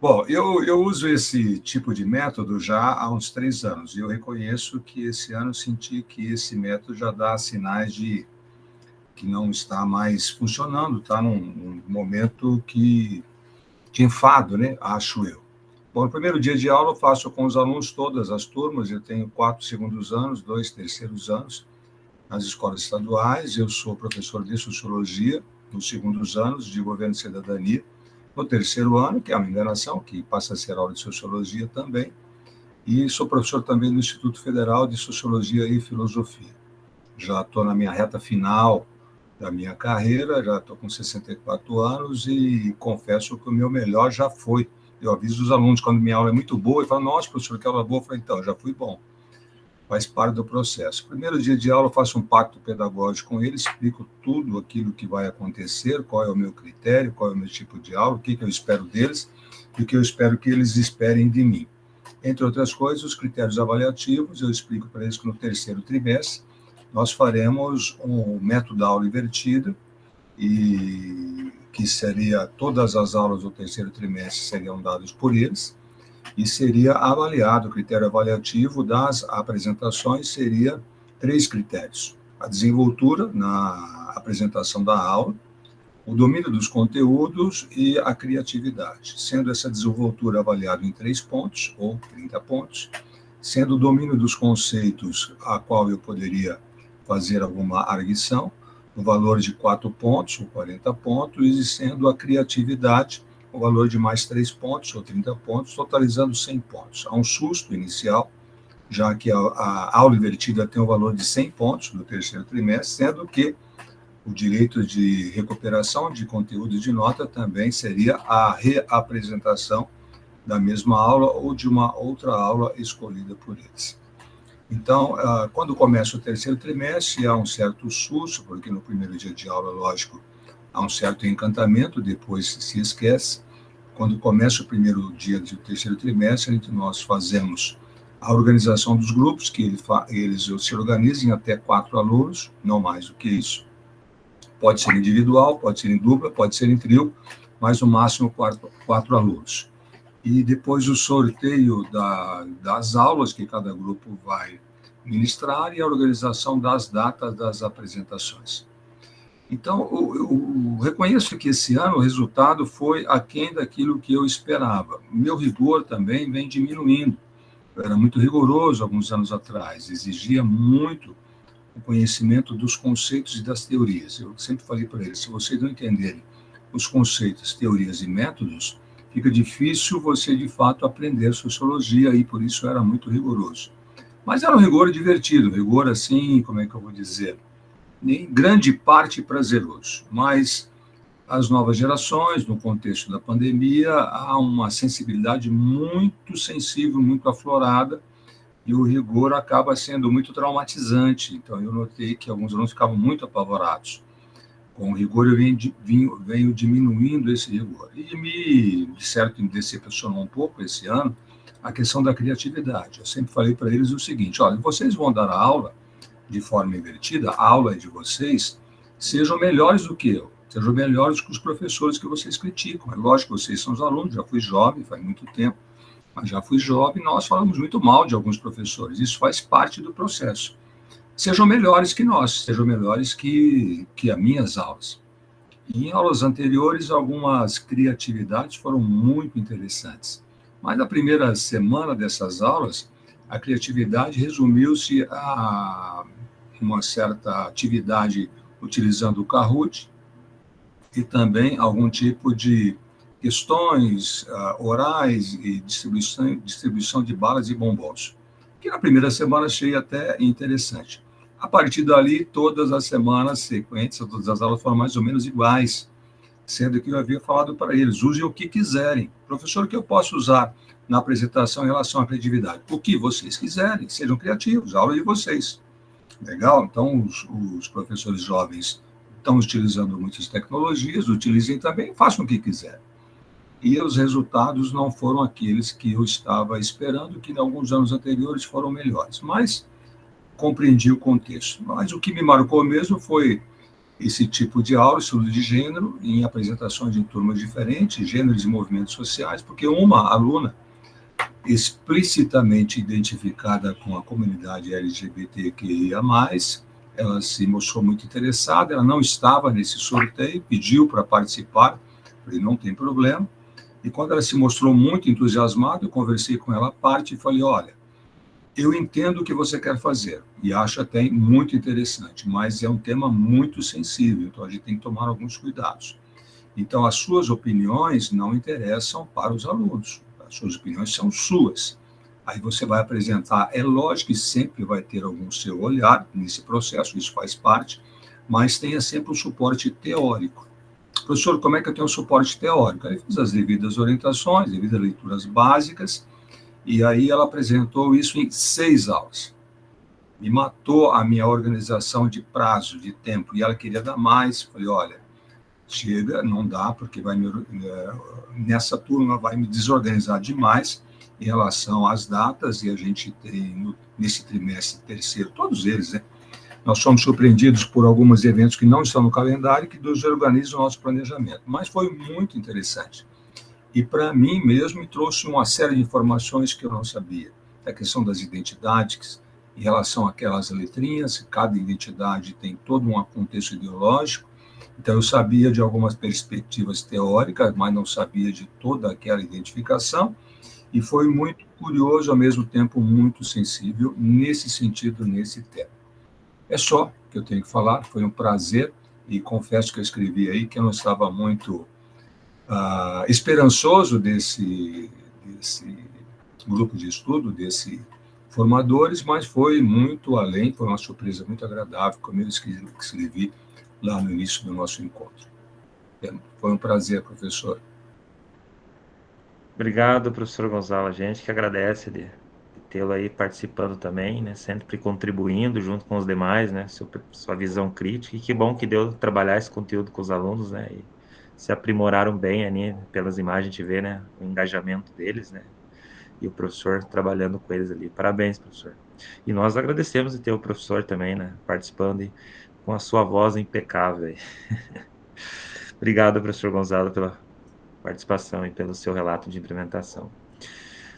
Bom, eu uso esse tipo de método já há uns 3 anos, e eu reconheço que esse ano senti que esse método já dá sinais de que não está mais funcionando, está num momento de enfado, né? Acho eu. Bom, no primeiro dia de aula eu faço com os alunos todas as turmas, eu tenho 4 segundos anos, 2 terceiros anos nas escolas estaduais, eu sou professor de Sociologia nos segundos anos de Governo e Cidadania, no terceiro ano, que é uma enganação, que passa a ser aula de Sociologia também, e sou professor também do Instituto Federal de Sociologia e Filosofia. Já estou na minha reta final da minha carreira, já estou com 64 anos e confesso que o meu melhor já foi. Eu aviso os alunos quando minha aula é muito boa e falam, nossa, professor, que aula boa. Eu falo, então, já fui bom. Faz parte do processo. Primeiro dia de aula, eu faço um pacto pedagógico com eles, explico tudo aquilo que vai acontecer, qual é o meu critério, qual é o meu tipo de aula, o que eu espero deles e o que eu espero que eles esperem de mim. Entre outras coisas, os critérios avaliativos, eu explico para eles que no terceiro trimestre nós faremos um método da aula invertida, e que seria todas as aulas do terceiro trimestre seriam dadas por eles, e seria avaliado, o critério avaliativo das apresentações seria 3 critérios: a desenvoltura na apresentação da aula, o domínio dos conteúdos e a criatividade, sendo essa desenvoltura avaliada em 3 pontos, ou 30 pontos, sendo o domínio dos conceitos a qual eu poderia fazer alguma arguição, no valor de 4 pontos, ou 40 pontos, e sendo a criatividade o valor de mais 3 pontos, ou 30 pontos, totalizando 100 pontos. Há um susto inicial, já que a aula invertida tem o valor de 100 pontos no terceiro trimestre, sendo que o direito de recuperação de conteúdo de nota também seria a reapresentação da mesma aula ou de uma outra aula escolhida por eles. Então, quando começa o terceiro trimestre, há um certo susto, porque no primeiro dia de aula, lógico, há um certo encantamento, depois se esquece. Quando começa o primeiro dia do terceiro trimestre, nós fazemos a organização dos grupos, que eles se organizem até 4 alunos, não mais do que isso. Pode ser individual, pode ser em dupla, pode ser em trio, mas no máximo 4 alunos. E depois o sorteio das aulas que cada grupo vai ministrar e a organização das datas das apresentações. Então, eu reconheço que esse ano o resultado foi aquém daquilo que eu esperava. O meu rigor também vem diminuindo. Eu era muito rigoroso alguns anos atrás, exigia muito o conhecimento dos conceitos e das teorias. Eu sempre falei para eles, se vocês não entenderem os conceitos, teorias e métodos, fica difícil você, de fato, aprender sociologia, e por isso era muito rigoroso. Mas era um rigor divertido, rigor assim, como é que eu vou dizer, em grande parte prazeroso. Mas as novas gerações, no contexto da pandemia, há uma sensibilidade muito sensível, muito aflorada, e o rigor acaba sendo muito traumatizante. Então, eu notei que alguns alunos ficavam muito apavorados. Com o rigor, eu venho diminuindo esse rigor. E de certo, me decepcionou um pouco esse ano a questão da criatividade. Eu sempre falei para eles o seguinte: olha, vocês vão dar a aula de forma invertida, a aula é de vocês, sejam melhores do que eu, sejam melhores que os professores que vocês criticam. É lógico que vocês são os alunos, já fui jovem, faz muito tempo, mas já fui jovem, nós falamos muito mal de alguns professores, isso faz parte do processo. Sejam melhores que nós, sejam melhores que as minhas aulas. E em aulas anteriores, algumas criatividades foram muito interessantes. Mas na primeira semana dessas aulas, a criatividade resumiu-se a uma certa atividade utilizando o Kahoot e também algum tipo de questões orais e distribuição de balas e bombons, que na primeira semana achei até interessante. A partir dali, todas as semanas sequentes, todas as aulas foram mais ou menos iguais, sendo que eu havia falado para eles, usem o que quiserem. Professor, o que eu posso usar na apresentação em relação à criatividade? O que vocês quiserem, sejam criativos, a aula é de vocês. Legal? Então, os professores jovens estão utilizando muitas tecnologias, utilizem também, façam o que quiserem. E os resultados não foram aqueles que eu estava esperando, que em alguns anos anteriores foram melhores. Mas compreendi o contexto. Mas o que me marcou mesmo foi esse tipo de aula, estudo de gênero, em apresentações em turmas diferentes, gêneros e movimentos sociais, porque uma aluna explicitamente identificada com a comunidade LGBTQIA+, ela se mostrou muito interessada, ela não estava nesse sorteio, pediu para participar, falei, não tem problema, e quando ela se mostrou muito entusiasmada, eu conversei com ela à parte e falei, olha, eu entendo o que você quer fazer, e acho até muito interessante, mas é um tema muito sensível, então a gente tem que tomar alguns cuidados. Então, as suas opiniões não interessam para os alunos, as suas opiniões são suas. Aí você vai apresentar, é lógico que sempre vai ter algum seu olhar nesse processo, isso faz parte, mas tenha sempre um suporte teórico. Professor, como é que eu tenho um suporte teórico? Aí fiz as devidas orientações, devidas leituras básicas, e aí ela apresentou isso em 6 aulas. Me matou a minha organização de prazo, de tempo, e ela queria dar mais. Falei, olha, chega, não dá, porque nessa turma vai me desorganizar demais em relação às datas, e a gente tem, nesse trimestre terceiro, todos eles, né? Nós somos surpreendidos por alguns eventos que não estão no calendário, que desorganizam o nosso planejamento. Mas foi muito interessante. E, para mim mesmo, me trouxe uma série de informações que eu não sabia. A questão das identidades, em relação àquelas letrinhas, cada identidade tem todo um contexto ideológico. Então, eu sabia de algumas perspectivas teóricas, mas não sabia de toda aquela identificação. E foi muito curioso, ao mesmo tempo muito sensível, nesse sentido, nesse tema. É só que eu tenho que falar, foi um prazer, e confesso que eu escrevi aí que eu não estava muito esperançoso desse grupo de estudo, desse formadores, mas foi muito além, foi uma surpresa muito agradável, como eu escrevi lá no início do nosso encontro. Foi um prazer, professor. Obrigado, professor Gonzalo. A gente que agradece de tê-lo aí participando também, né? Sempre contribuindo junto com os demais, né? Sua visão crítica. E que bom que deu trabalhar esse conteúdo com os alunos, né? E se aprimoraram bem ali, pelas imagens, a gente vê, né? O engajamento deles, né? E o professor trabalhando com eles ali. Parabéns, professor. E nós agradecemos de ter o professor também, né? Participando e com a sua voz impecável. Obrigado, professor Gonzalo, pela participação e pelo seu relato de implementação.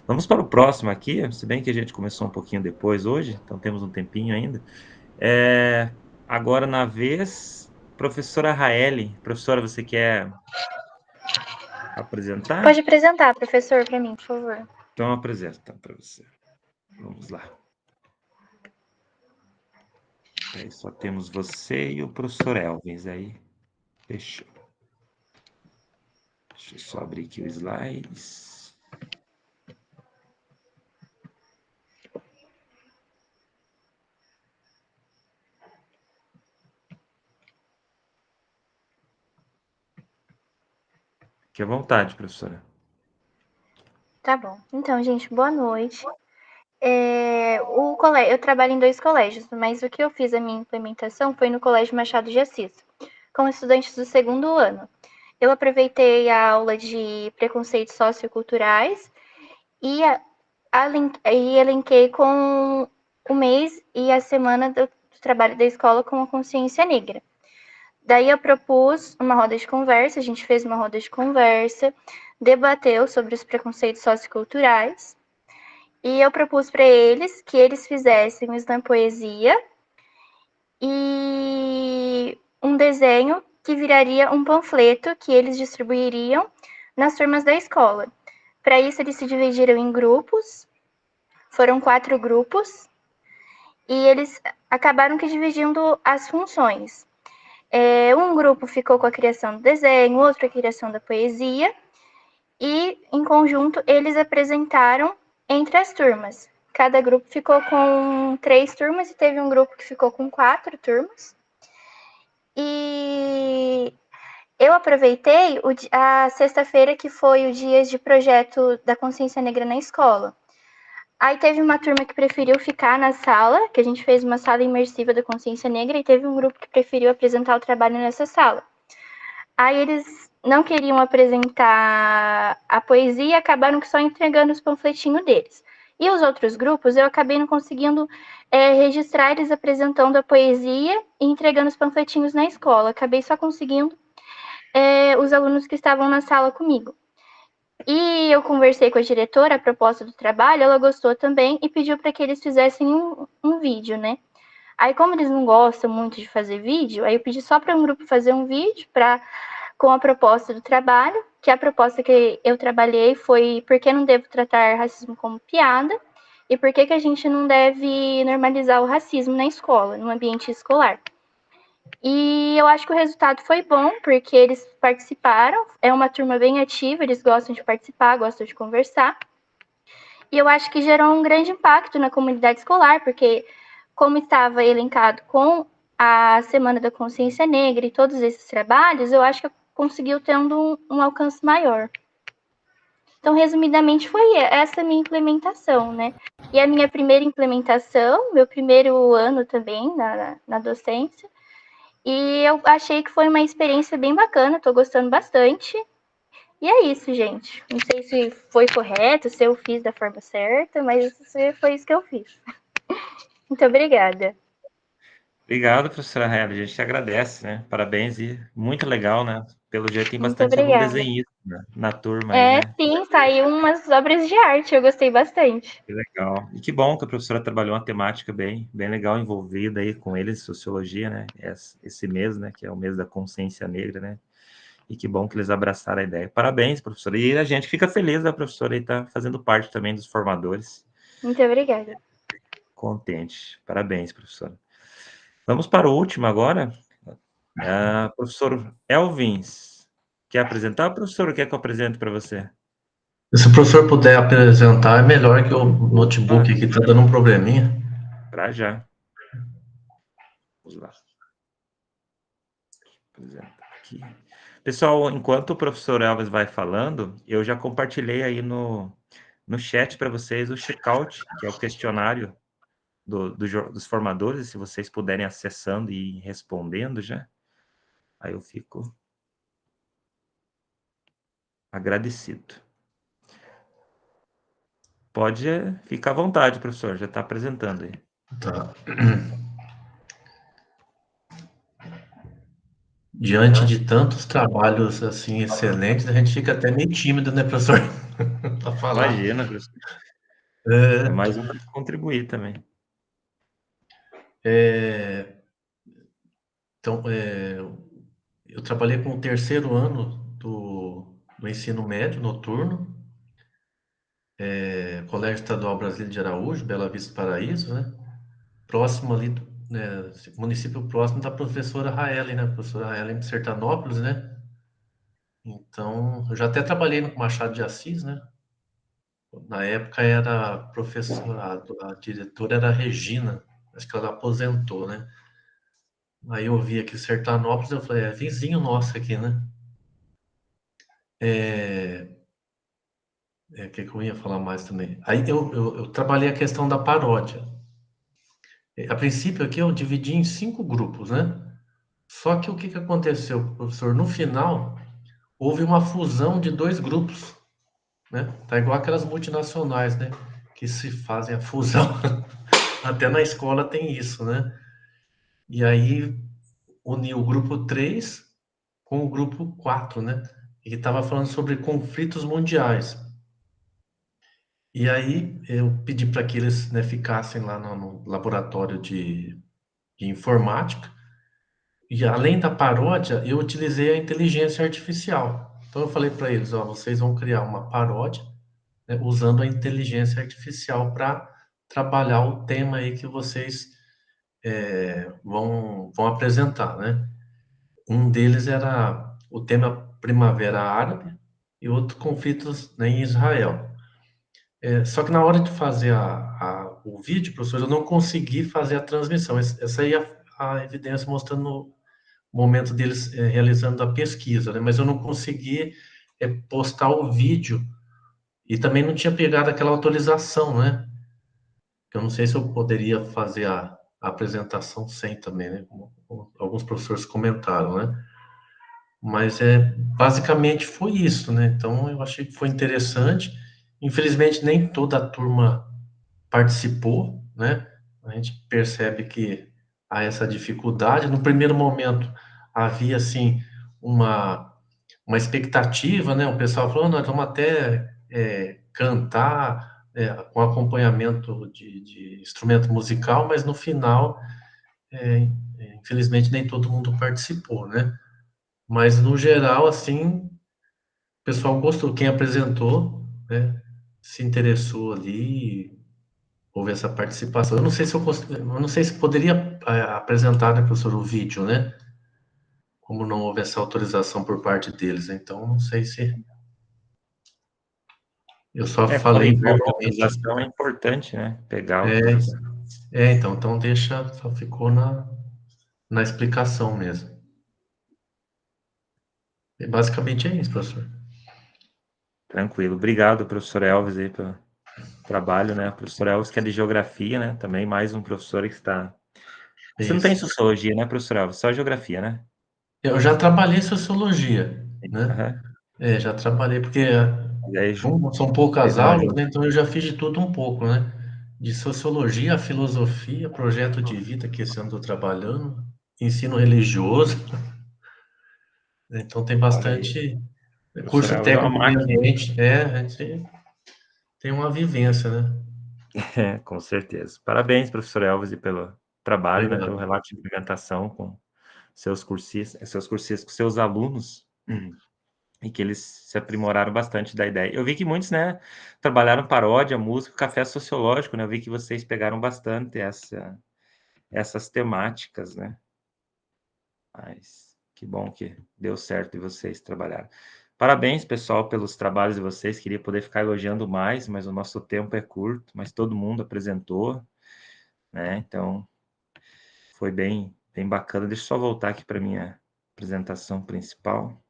Vamos para o próximo aqui, se bem que a gente começou um pouquinho depois hoje, então temos um tempinho ainda. Agora na vez, professora Raeli. Professora, você quer apresentar? Pode apresentar, professor, para mim, por favor. Então apresenta para você. Vamos lá. Aí só temos você e o professor Elvis aí. Fechou. Deixa eu só abrir aqui o slides. Fique à vontade, professora. Tá bom. Então, gente, boa noite. Eu trabalho em 2 colégios, mas o que eu fiz a minha implementação foi no Colégio Machado de Assis, com estudantes do 2º ano. Eu aproveitei a aula de preconceitos socioculturais e elenquei com o mês e a semana do trabalho da escola com a consciência negra. Daí eu propus uma roda de conversa, a gente fez uma roda de conversa, debateu sobre os preconceitos socioculturais, e eu propus para eles que eles fizessem um slam poesia e um desenho que viraria um panfleto que eles distribuiriam nas turmas da escola. Para isso, eles se dividiram em grupos, foram 4 grupos, e eles acabaram que dividindo as funções. Um grupo ficou com a criação do desenho, outro a criação da poesia, e, em conjunto, eles apresentaram entre as turmas. Cada grupo ficou com 3 turmas e teve um grupo que ficou com 4 turmas. E eu aproveitei a sexta-feira, que foi o dia de projeto da consciência negra na escola. Aí teve uma turma que preferiu ficar na sala, que a gente fez uma sala imersiva da consciência negra, e teve um grupo que preferiu apresentar o trabalho nessa sala. Aí eles não queriam apresentar a poesia e acabaram só entregando os panfletinhos deles. E os outros grupos, eu acabei não conseguindo registrar eles apresentando a poesia e entregando os panfletinhos na escola. Acabei só conseguindo os alunos que estavam na sala comigo. E eu conversei com a diretora a proposta do trabalho, ela gostou também e pediu para que eles fizessem um vídeo, né? Aí, como eles não gostam muito de fazer vídeo, aí eu pedi só para um grupo fazer um vídeo com a proposta do trabalho, que a proposta que eu trabalhei foi por que não devo tratar racismo como piada e por que a gente não deve normalizar o racismo na escola, no ambiente escolar. E eu acho que o resultado foi bom, porque eles participaram, é uma turma bem ativa, eles gostam de participar, gostam de conversar. E eu acho que gerou um grande impacto na comunidade escolar, porque como estava elencado com a Semana da Consciência Negra e todos esses trabalhos, eu acho que conseguiu tendo um alcance maior. Então, resumidamente, foi essa minha implementação, né? E a minha primeira implementação, meu primeiro ano também na docência, e eu achei que foi uma experiência bem bacana, estou gostando bastante. E é isso, gente. Não sei se foi correto, se eu fiz da forma certa, mas foi isso que eu fiz. Muito obrigada. Obrigado, professora Raela. A gente agradece, né? Parabéns e muito legal, né? Pelo jeito tem Muito bastante aluno obrigada. desenhista, né, na turma aí, né? Sim, saiu umas obras de arte, eu gostei bastante. Que legal. E que bom que a professora trabalhou uma temática bem legal envolvida aí com eles, sociologia, né? Esse mês, né? Que é o mês da consciência negra, né? E que bom que eles abraçaram a ideia. Parabéns, professora. E a gente fica feliz da professora aí estar fazendo parte também dos formadores. Muito obrigada. Contente. Parabéns, professora. Vamos para o último agora. Professor Elvins, quer apresentar, professor, ou quer que eu apresente para você? Se o professor puder apresentar, é melhor, que o notebook aqui está dando um probleminha. Para já. Vamos lá. Apresenta aqui. Pessoal, enquanto o professor Elvis vai falando, eu já compartilhei aí no chat para vocês o checkout, que é o questionário dos formadores, se vocês puderem acessando e respondendo já, aí eu fico agradecido. Pode ficar à vontade, professor, já está apresentando aí. Tá. Diante de tantos trabalhos assim excelentes, a gente fica até meio tímido, né, professor? Para falar. Imagina, professor. É mais um para contribuir também. Então, eu trabalhei com o 3º ano do ensino médio noturno, Colégio Estadual Brasília de Araújo, Bela Vista do Paraíso, né? Próximo ali, né, município próximo da professora Raeli, né? Professora Raeli de Sertanópolis, né? Então, eu já até trabalhei no Machado de Assis, né? Na época era a professora, a diretora era a Regina, acho que ela aposentou, né? Aí eu vi aqui Sertanópolis, eu falei, é vizinho nosso aqui, né? O que eu ia falar mais também? Aí eu trabalhei a questão da paródia. A princípio aqui eu dividi em 5 grupos, né? Só que o que aconteceu, professor? No final, houve uma fusão de 2 grupos, né? Tá igual aquelas multinacionais, né? Que se fazem a fusão. Até na escola tem isso, né? E aí uniu o grupo 3 com o grupo 4, né? E estava falando sobre conflitos mundiais. E aí eu pedi para que eles, né, ficassem lá no laboratório de informática. E além da paródia, eu utilizei a inteligência artificial. Então eu falei para eles, ó, vocês vão criar uma paródia, né, usando a inteligência artificial para trabalhar o tema aí que vocês vão apresentar, né? Um deles era o tema Primavera Árabe e outro conflitos, né, em Israel. Só que na hora de fazer o vídeo, professor, eu não consegui fazer a transmissão. Essa aí é a evidência mostrando o momento deles realizando a pesquisa, né? Mas eu não consegui postar o vídeo e também não tinha pegado aquela autorização, né? Eu não sei se eu poderia fazer a apresentação sem também, né? Como alguns professores comentaram, né? Mas basicamente foi isso, né? Então eu achei que foi interessante. Infelizmente nem toda a turma participou, né? A gente percebe que há essa dificuldade. No primeiro momento havia assim uma expectativa, né? O pessoal falou, nós vamos até cantar com acompanhamento de instrumento musical, mas no final, infelizmente nem todo mundo participou, né? Mas no geral, assim, o pessoal gostou. Quem apresentou, né, se interessou ali, houve essa participação. Eu não sei se eu não sei se poderia apresentar, né, professor, o vídeo, né? Como não houve essa autorização por parte deles, então não sei se eu só Quando falei envolve verbalmente. autorização é importante, né? Pegar a É, autorização. então deixa, só ficou na explicação mesmo. E basicamente é isso, professor. Tranquilo. Obrigado, professor Elvis, aí, pelo trabalho, né? Professor Elvis, que é de geografia, né? Também mais um professor que está... Você não tem Isso. sociologia, né, professor Elvis? Só geografia, né? Eu já trabalhei em sociologia, né? Aham. Já trabalhei, porque E aí, como são poucas fez uma aulas, junta. né? Então eu já fiz de tudo um pouco, né? De sociologia, filosofia, projeto de vida, que esse ano estou trabalhando, ensino religioso. Então tem Olha aí. bastante Professor curso Elvis é uma técnico de máquina. ambiente. A gente tem uma vivência, né? Com certeza. Parabéns, professor Elvis, e pelo trabalho, né? Pelo Obrigado. relato de implementação com seus cursistas, com seus alunos, e que eles se aprimoraram bastante da ideia. Eu vi que muitos, né, trabalharam paródia, música, café sociológico, né? Eu vi que vocês pegaram bastante essas temáticas, né? Mas que bom que deu certo e vocês trabalharam. Parabéns, pessoal, pelos trabalhos de vocês. Queria poder ficar elogiando mais, mas o nosso tempo é curto, mas todo mundo apresentou, né? Então, foi bem bacana. Deixa eu só voltar aqui para minha apresentação principal.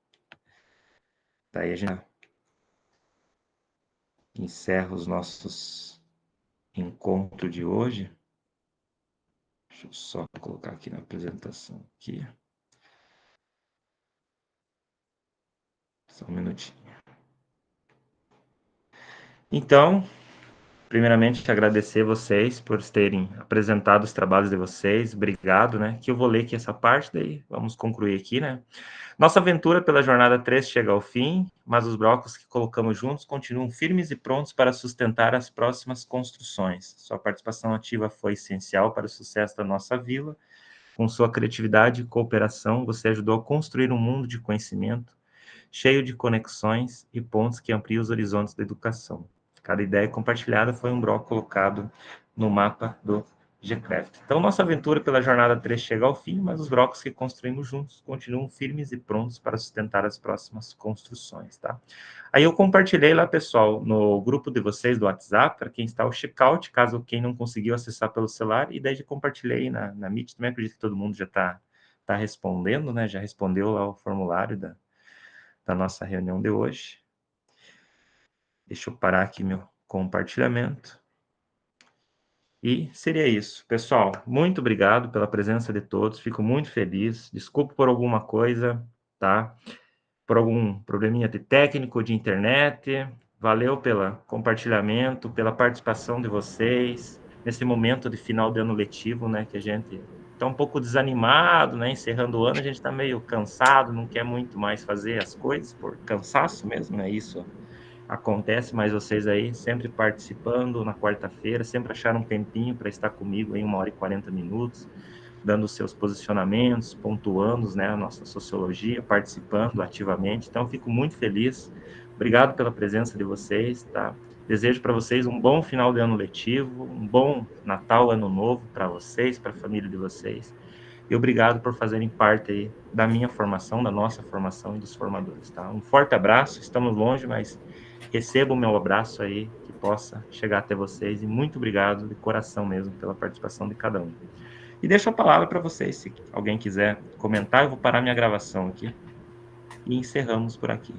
Daí a gente encerra os nossos encontros de hoje. Deixa eu só colocar aqui na apresentação aqui. Só um minutinho. Então, primeiramente, agradecer vocês por terem apresentado os trabalhos de vocês. Obrigado, né? Que eu vou ler aqui essa parte, daí vamos concluir aqui, né? Nossa aventura pela jornada 3 chega ao fim, mas os blocos que colocamos juntos continuam firmes e prontos para sustentar as próximas construções. Sua participação ativa foi essencial para o sucesso da nossa vila. Com sua criatividade e cooperação, você ajudou a construir um mundo de conhecimento, cheio de conexões e pontos que ampliam os horizontes da educação. Cada ideia compartilhada foi um bloco colocado no mapa do Gcraft. Então, nossa aventura pela jornada 3 chega ao fim, mas os blocos que construímos juntos continuam firmes e prontos para sustentar as próximas construções, tá? Aí eu compartilhei lá, pessoal, no grupo de vocês do WhatsApp, para quem está o checkout, caso quem não conseguiu acessar pelo celular, e daí já compartilhei na Meet, também acredito que todo mundo já está respondendo, né? Já respondeu lá o formulário da nossa reunião de hoje. Deixa eu parar aqui meu compartilhamento. E seria isso. Pessoal, muito obrigado pela presença de todos. Fico muito feliz. Desculpe por alguma coisa, tá? Por algum probleminha de técnico, de internet. Valeu pelo compartilhamento, pela participação de vocês. Nesse momento de final de ano letivo, né? Que a gente está um pouco desanimado, né? Encerrando o ano, a gente está meio cansado, não quer muito mais fazer as coisas, por cansaço mesmo, né? Isso acontece, mas vocês aí sempre participando na quarta-feira, sempre acharam um tempinho para estar comigo em 1h40 minutos, dando os seus posicionamentos, pontuando, né, a nossa sociologia, participando ativamente. Então, fico muito feliz. Obrigado pela presença de vocês, tá? Desejo para vocês um bom final de ano letivo, um bom Natal, Ano Novo para vocês, para a família de vocês. E obrigado por fazerem parte aí da minha formação, da nossa formação e dos formadores, tá? Um forte abraço, estamos longe, mas receba o meu abraço aí, que possa chegar até vocês, e muito obrigado de coração mesmo pela participação de cada um. E deixo a palavra para vocês, se alguém quiser comentar, eu vou parar minha gravação aqui e encerramos por aqui.